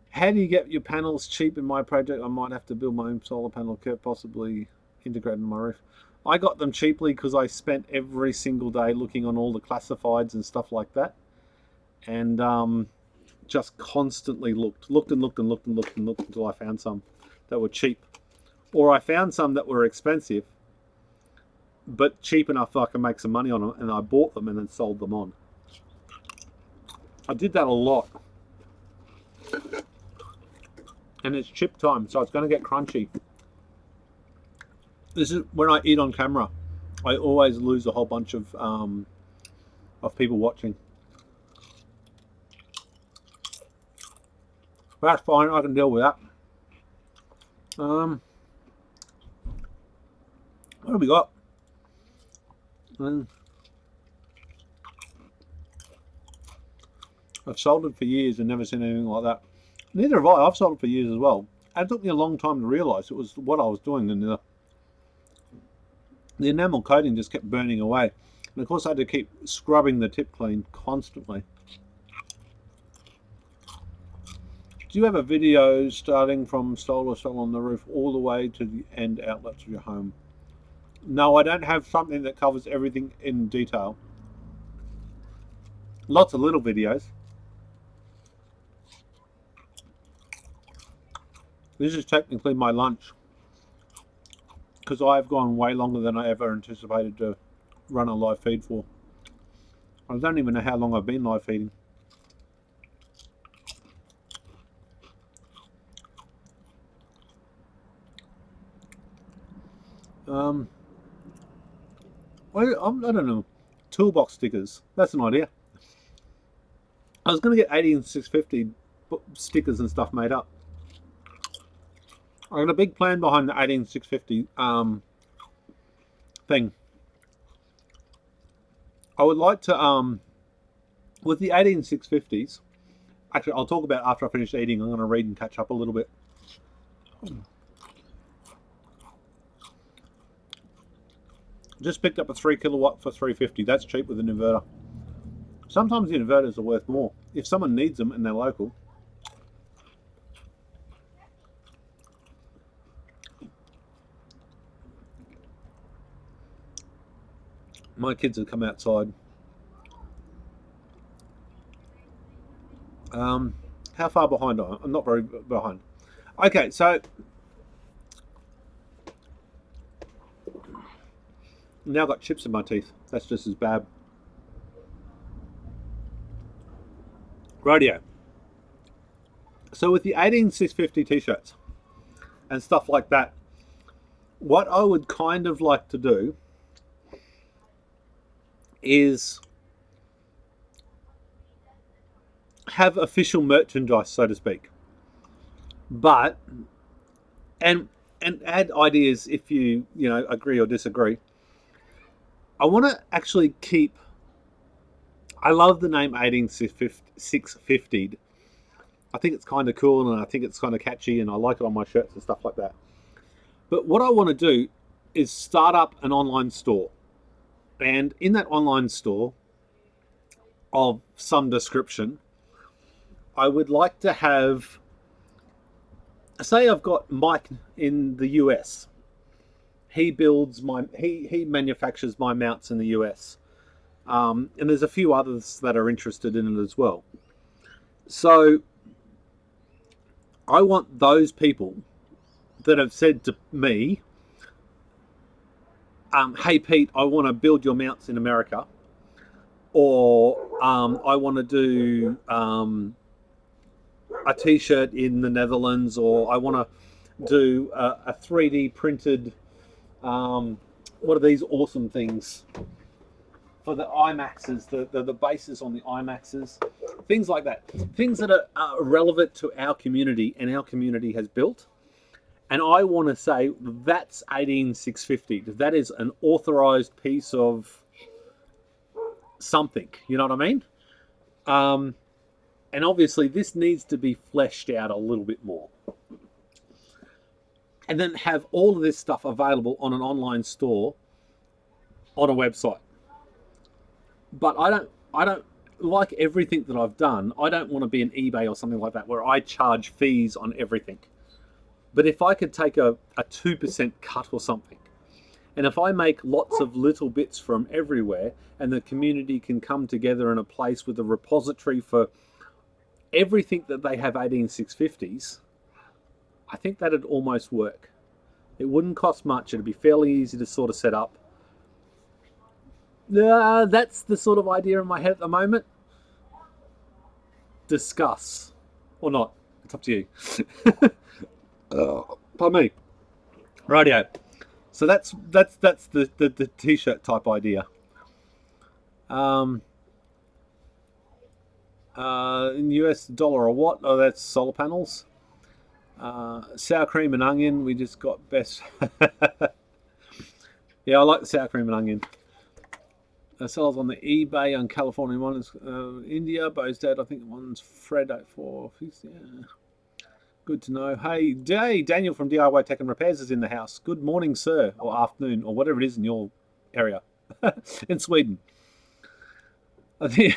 How do you get your panels cheap in my project? I might have to build my own solar panel kit, possibly integrated in my roof. I got them cheaply because I spent every single day looking on all the classifieds and stuff like that, and just constantly looked until I found some that were cheap, or I found some that were expensive but cheap enough so I can make some money on them, and I bought them and then sold them on. I did that a lot. And it's chip time, so it's going to get crunchy. This is when I eat on camera. I always lose a whole bunch of people watching. That's fine, I can deal with that. What have we got? I've soldered for years and never seen anything like that. Neither have I. I've soldered for years as well. And it took me a long time to realise it was what I was doing, and the enamel coating just kept burning away. And of course I had to keep scrubbing the tip clean constantly. Do you have a video starting from stall or stall on the roof all the way to the end outlets of your home? No, I don't have something that covers everything in detail. Lots of little videos. This is technically my lunch because I've gone way longer than I ever anticipated to run a live feed for. I don't even know how long I've been live feeding. I don't know. Toolbox stickers. That's an idea. I was going to get 18650 stickers and stuff made up. I got a big plan behind the 18650 thing. I would like to with the 18650s. Actually, I'll talk about it after I finish eating. I'm going to read and catch up a little bit. Just picked up a 3 kilowatt for $350. That's cheap with an inverter. Sometimes the inverters are worth more if someone needs them and they're local. My kids have come outside. How far behind am I? I'm not very behind. Okay, so now I've got chips in my teeth. That's just as bad. Radio. So with the 18650 t-shirts and stuff like that, what I would kind of like to do is have official merchandise, so to speak, but and add ideas if you agree or disagree. I want to actually keep. I love the name 18650. I think it's kind of cool and I think it's kind of catchy and I like it on my shirts and stuff like that. But what I want to do is start up an online store, and in that online store of some description, I would like to have, say I've got Mike in the US. He manufactures my mounts in the US. And there's a few others that are interested in it as well. So I want those people that have said to me, hey Pete, I want to build your mounts in America, or I want to do a t-shirt in the Netherlands, or I want to do a 3D printed, what are these awesome things for the IMAXs, the bases on the IMAXs, things like that, things that are relevant to our community and our community has built. And I want to say that's 18650. That is an authorized piece of something, you know what I mean? And obviously this needs to be fleshed out a little bit more. And then have all of this stuff available on an online store on a website. But I don't like everything that I've done. I don't want to be an eBay or something like that where I charge fees on everything. But if I could take a 2% cut or something, and if I make lots of little bits from everywhere and the community can come together in a place with a repository for everything that they have 18650s, I think that'd almost work. It wouldn't cost much. It'd be fairly easy to sort of set up. That's the sort of idea in my head at the moment. Discuss or not. It's up to you. Pardon me. Radio. So that's the t-shirt type idea. In US dollar a watt. Oh, that's solar panels. Sour cream and onion. We just got best. Yeah, I like the sour cream and onion. Sells on the eBay on California. One is India, Bozdad. I think one's Fred 84. Yeah. Good to know. Hey, Daniel from DIY Tech and Repairs is in the house. Good morning, sir, or afternoon, or whatever it is in your area in Sweden. I think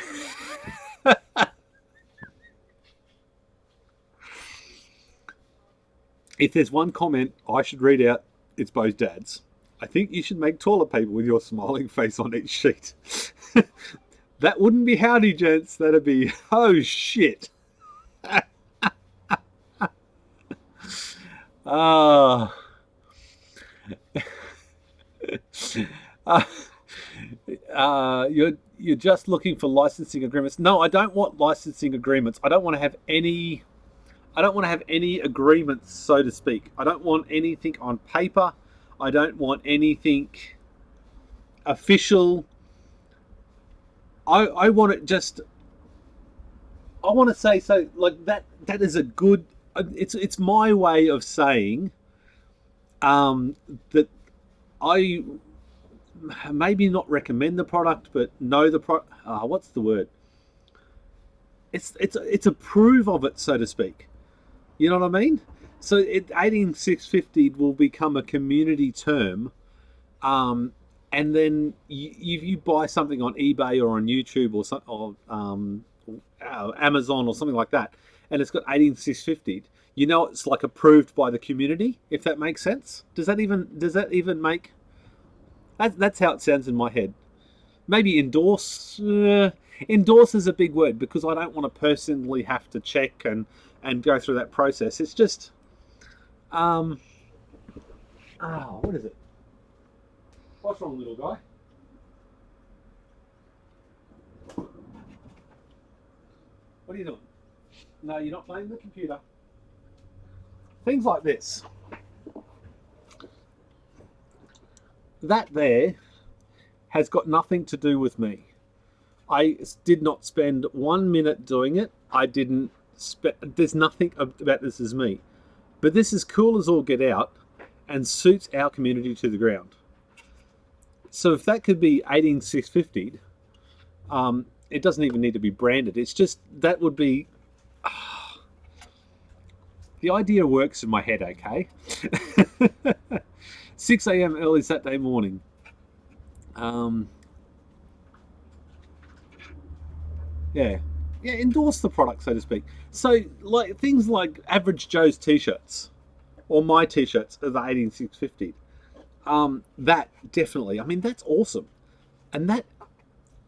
If there's one comment I should read out, it's Bo's dad's. I think you should make toilet paper with your smiling face on each sheet. That wouldn't be howdy, gents. That'd be, oh shit. Ah. You're just looking for licensing agreements. No, I don't want licensing agreements. I don't want to have any agreements, so to speak. I don't want anything on paper. I don't want anything official. I want it just. I want to say so like that. That is a good. It's my way of saying that I maybe not recommend the product, but know the product. What's the word? It's approve of it, so to speak. You know what I mean? So 18650 will become a community term, and then you buy something on eBay or on YouTube or Amazon or something like that, and it's got 18650. You know, it's like approved by the community. If that makes sense, does that even make? That's how it sounds in my head. Maybe endorse. Endorse is a big word because I don't want to personally have to check and go through that process. It's just, what is it? What's wrong, little guy? What are you doing? No, you're not playing the computer. Things like this. That there has got nothing to do with me. I did not spend 1 minute doing it. I didn't there's nothing about this as me. But this is cool as all get out and suits our community to the ground. So if that could be 18650, it doesn't even need to be branded. It's just, that would be, the idea works in my head, okay? 6 a.m. early Saturday morning. Yeah, endorse the product, so to speak. So, like things like Average Joe's t-shirts, or my t-shirts of the 18650. That definitely. I mean, that's awesome, and that,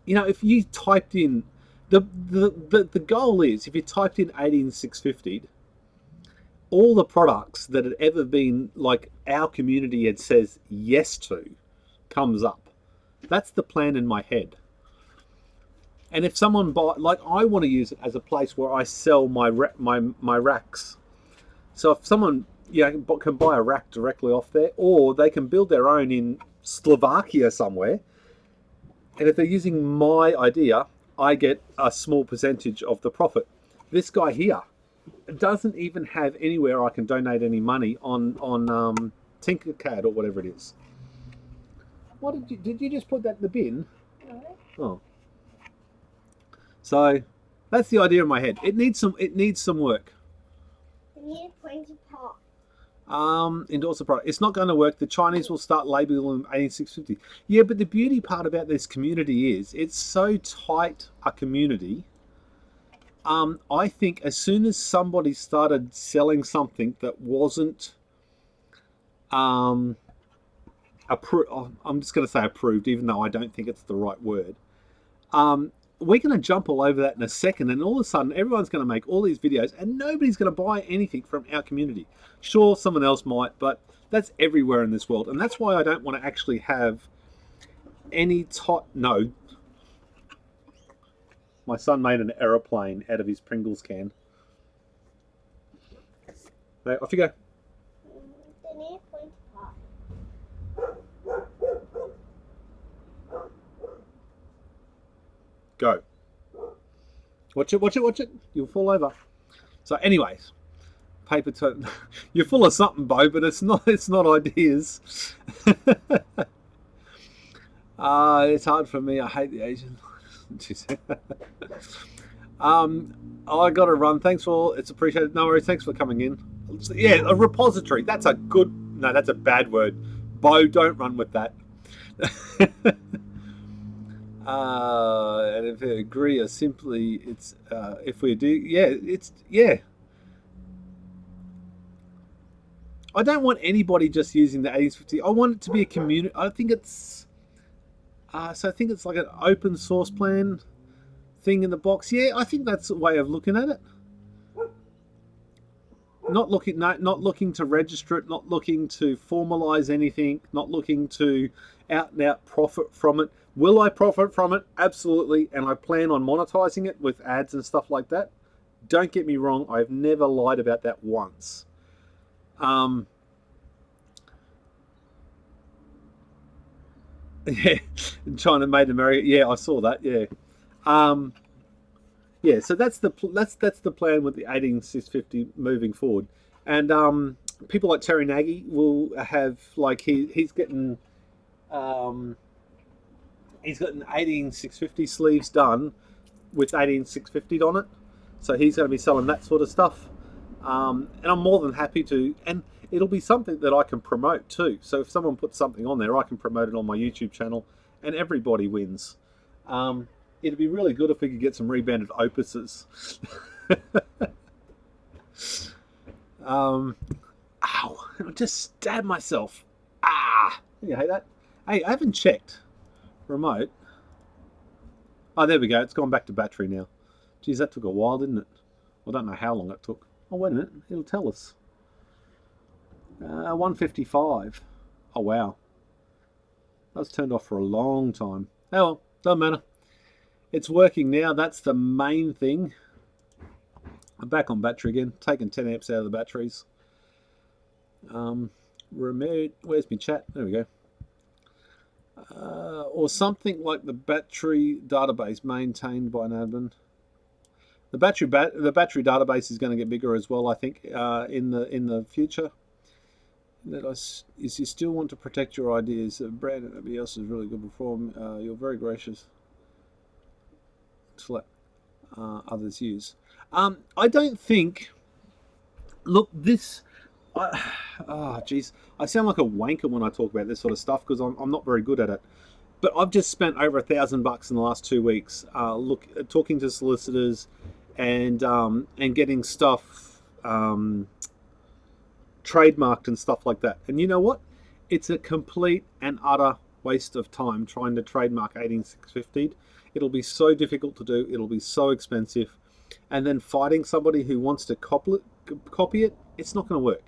you know, if you typed in the goal is, if you typed in 18650, all the products that had ever been like our community had says yes to comes up. That's the plan in my head. And if someone buy, like I want to use it as a place where I sell my racks. So if someone can buy a rack directly off there, or they can build their own in Slovakia somewhere. And if they're using my idea, I get a small percentage of the profit. This guy here doesn't even have anywhere I can donate any money on Tinkercad or whatever it is. What did you just put that in the bin? No. Oh. So that's the idea in my head. It needs some work. You need a pointy pot. Endorse the product. It's not going to work. The Chinese will start labeling 18650. Yeah, but the beauty part about this community is it's so tight a community. I think as soon as somebody started selling something that wasn't approved, I'm just going to say approved, even though I don't think it's the right word. We're going to jump all over that in a second, and all of a sudden everyone's going to make all these videos and nobody's going to buy anything from our community. Sure, someone else might, but that's everywhere in this world, and that's why I don't want to actually have any no. My son made an aeroplane out of his Pringles can. Right, off you go. Go. Watch it. You'll fall over. So anyways, paper to you're full of something, Bo, but it's not ideas. It's hard for me. I hate the Asian. I got to run. Thanks for it's appreciated. No worries. Thanks for coming in. Yeah, a repository. That's a bad word. Bo, don't run with that. And if we agree, or simply it's if we do, yeah. I don't want anybody just using the 8650. I want it to be a community. I think it's so I think it's like an open source plan thing in the box. Yeah, I think that's a way of looking at it. Not looking to register it, not looking to formalize anything, not looking to out and out profit from it. Will I profit from it? Absolutely, and I plan on monetizing it with ads and stuff like that. Don't get me wrong, I've never lied about that once. Yeah, China made America. Yeah, I saw that. Yeah, yeah. So that's the plan with the 18650 moving forward, and people like Terry Nagy will have like he's getting 18650 sleeves done with 18650 on it, so he's going to be selling that sort of stuff, and I'm more than happy to, and it'll be something that I can promote too. So if someone puts something on there, I can promote it on my YouTube channel, and everybody wins. It'd be really good if we could get some rebanded opuses. Ow! I just stabbed myself. Ah! You hate that? Hey, I haven't checked. Remote. Oh, there we go. It's gone back to battery now. Geez, that took a while, didn't it? I don't know how long it took. Oh, wait a minute. It'll tell us. 155. Oh, wow. That was turned off for a long time. Oh, well, doesn't matter. It's working now. That's the main thing. I'm back on battery again. Taking 10 amps out of the batteries. Remote. Where's my chat? There we go. Or something like the battery database maintained by an admin. The battery database is going to get bigger as well, I think, in the future. Is you still want to protect your ideas? Brand and everybody else is really good before. You're very gracious to let others use. I don't think. Look, this. Geez, I sound like a wanker when I talk about this sort of stuff because I'm not very good at it. But I've just spent over $1,000 in the last 2 weeks. Talking to solicitors, and getting stuff trademarked and stuff like that. And you know what? It's a complete and utter waste of time trying to trademark 18650. It'll be so difficult to do. It'll be so expensive, and then fighting somebody who wants to copy it, it's not going to work.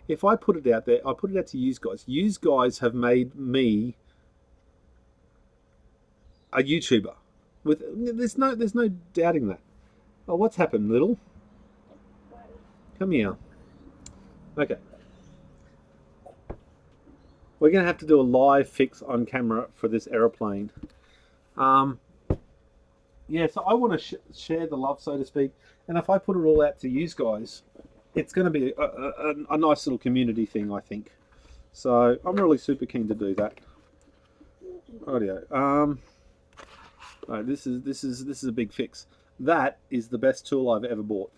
If I put it out there, I put it out to you guys. You guys have made me a YouTuber. There's no doubting that. Oh, what's happened, little? Come here. Okay. We're going to have to do a live fix on camera for this aeroplane. Yeah, so I want to share the love, so to speak. And if I put it all out to you guys, it's going to be a nice little community thing, I think. So I'm really super keen to do that. Audio. Right, this is a big fix. That is the best tool I've ever bought.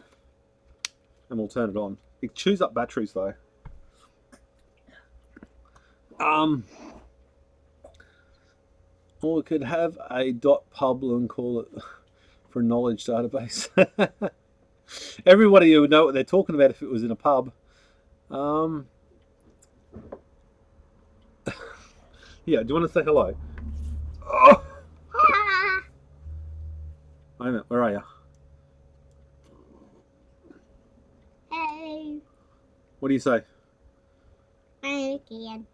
And we'll turn it on. It chews up batteries though. Or we could have a .pub and call it for a knowledge database. Everybody would know what they're talking about if it was in a pub. Yeah, do you want to say hello? Oh. Wait a minute, where are you? Hey, What do you say? my name is Kian.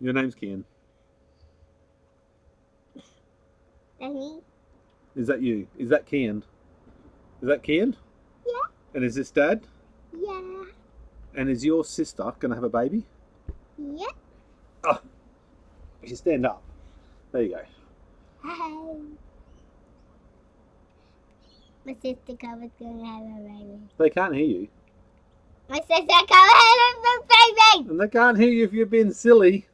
Your name's Kian. That's me? Is that you? Is that Kian? Is that Kian? Yeah. And is this Dad? Yeah. And is your sister going to have a baby? Yeah. Oh, you stand up. There you go. Hey. My sister Cover's gonna have a baby. They can't hear you. My sister Cover had a baby! And they can't hear you if you're being silly.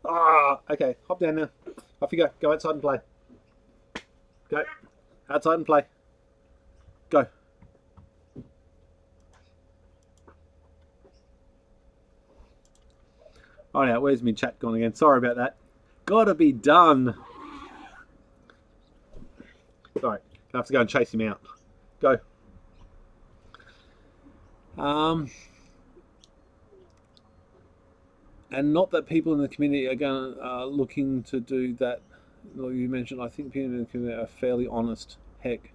Okay, hop down now. Off you go. Go outside and play. Go. Outside and play. Go. Oh, yeah, where's my chat gone again? Sorry about that. Gotta be done. Sorry, I have to go and chase him out. Go. And not that people in the community are going looking to do that. Like you mentioned, I think people in the community are fairly honest. Heck,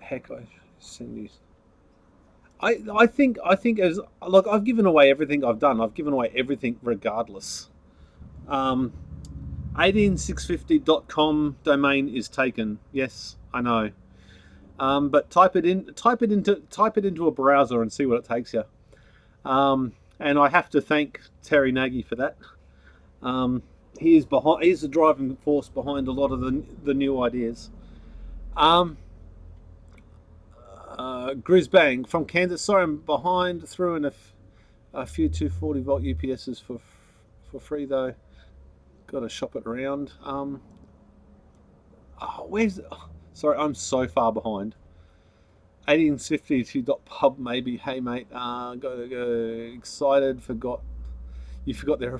I send these. I think as like I've given away everything I've done. I've given away everything regardless. 18650.com domain is taken. Yes, I know. But type it into a browser and see what it takes you. And I have to thank Terry Nagy for that. He's the driving force behind a lot of the new ideas. Grisbang from Kansas. Sorry, I'm behind. Threw in a few 240 volt UPSs for free though. Got to shop it around. Sorry, I'm so far behind. 1852.pub maybe. Hey mate, go excited. You forgot their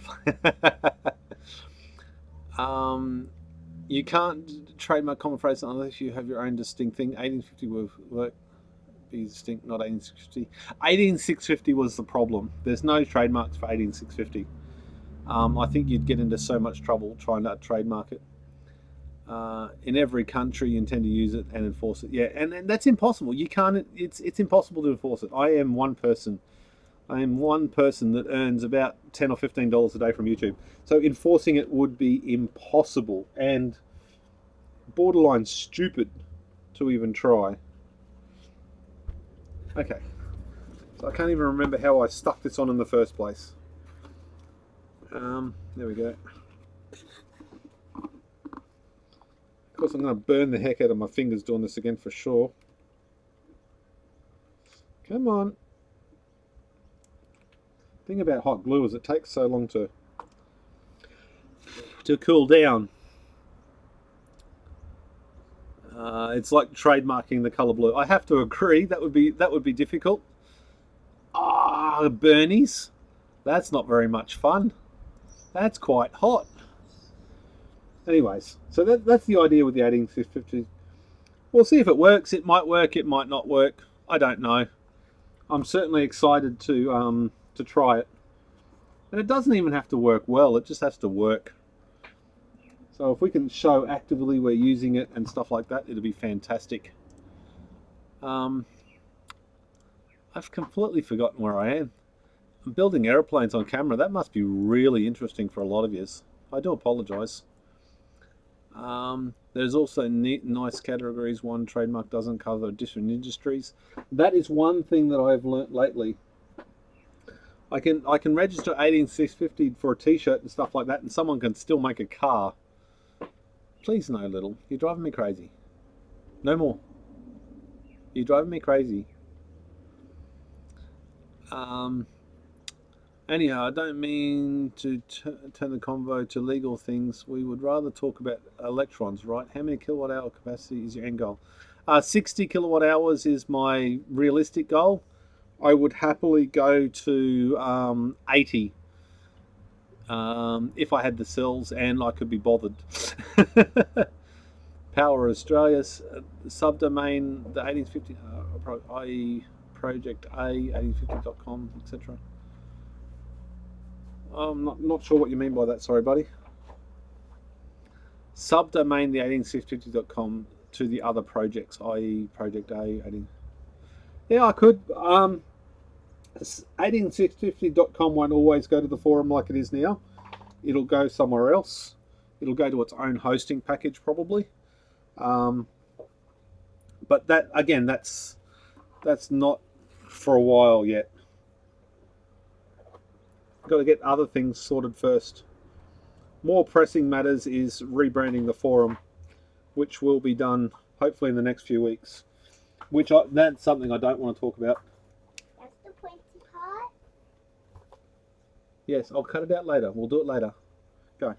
you can't trademark common phrase unless you have your own distinct thing. 18650 will work. Be distinct, not 18650. 18650 was the problem. There's no trademarks for 18650. I think you'd get into so much trouble trying to trademark it. In every country you intend to use it and enforce it. Yeah, and that's impossible. You can't. It's impossible to enforce it. I am one person that earns about $10 or $15 a day from YouTube. So enforcing it would be impossible and borderline stupid to even try. Okay, so I can't even remember how I stuck this on in the first place. There we go. Of course, I'm going to burn the heck out of my fingers doing this again for sure. Come on. The thing about hot glue is it takes so long to cool down. It's like trademarking the color blue. I have to agree that would be difficult. Bernies, that's not very much fun. That's quite hot. Anyways, so that's the idea with the 18650. We'll see if it works. It might work. It might not work. I don't know. I'm certainly excited to try it. And it doesn't even have to work well. It just has to work. So if we can show actively we're using it and stuff like that, it'll be fantastic. I've completely forgotten where I am. I'm building airplanes on camera. That must be really interesting for a lot of yous. I do apologise. There's also nice categories. One trademark doesn't cover different industries. That is one thing that I've learnt lately. I can register 18650 for a t-shirt and stuff like that, and someone can still make a car. Please no, little. You're driving me crazy. No more. You're driving me crazy. Anyhow, I don't mean to turn the convo to legal things. We would rather talk about electrons, right? How many kilowatt hour capacity is your end goal? 60 kilowatt hours is my realistic goal. I would happily go to 80 if I had the cells and I could be bothered. Power Australia's subdomain, the 1850, i.e. project A, 1850.com, etc. I'm not sure what you mean by that, sorry buddy. Subdomain the 18650.com to the other projects, i.e. project A, 18. Yeah, I could. 18650.com won't always go to the forum like it is now. It'll go somewhere else. It'll go to its own hosting package probably. But that again, that's not for a while yet. Got to get other things sorted first. More pressing matters is rebranding the forum, which will be done hopefully in the next few weeks. That's something I don't want to talk about. That's the pointy part. Yes, I'll cut it out later. We'll do it later. Go.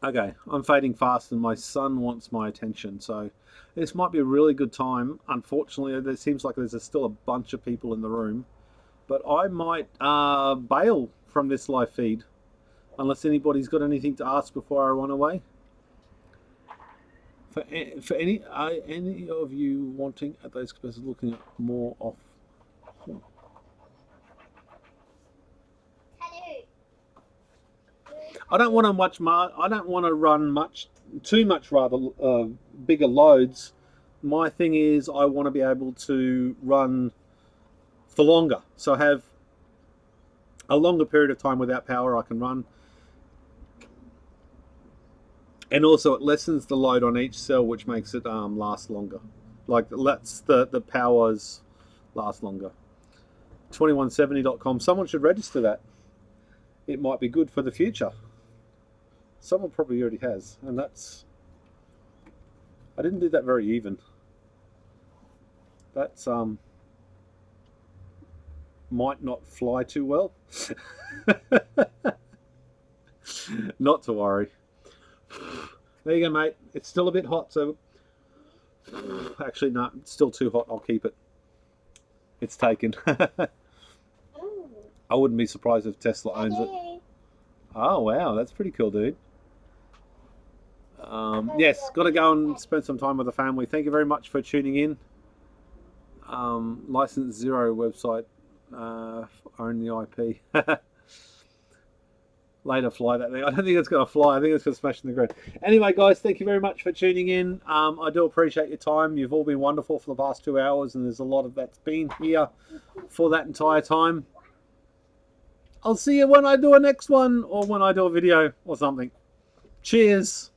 Okay, I'm fading fast and my son wants my attention, so this might be a really good time. Unfortunately, there seems like there's still a bunch of people in the room, but I might bail from this live feed unless anybody's got anything to ask before I run away. For any of you wanting at those capacitors, looking at more off. I don't want to I don't want to run too much rather bigger loads. My thing is I want to be able to run for longer, so I have a longer period of time without power I can run, and also it lessens the load on each cell, which makes it last longer. Like lets the powers last longer. 2170.com. Someone should register that. It might be good for the future. Someone probably already has, and that's... I didn't do that very even. That's might not fly too well. Not to worry. There you go, mate. It's still a bit hot, so actually no, it's still too hot. I'll keep it. It's taken. I wouldn't be surprised if Tesla owns it. Oh wow, that's pretty cool, dude. Yes, got to go and spend some time with the family. Thank you very much for tuning in. License Zero website, own the IP. Later, fly that thing. I don't think it's going to fly. I think it's going to smash in the ground. Anyway, guys, thank you very much for tuning in. I do appreciate your time. You've all been wonderful for the past 2 hours, and there's a lot of that's been here for that entire time. I'll see you when I do a next one, or when I do a video or something. Cheers.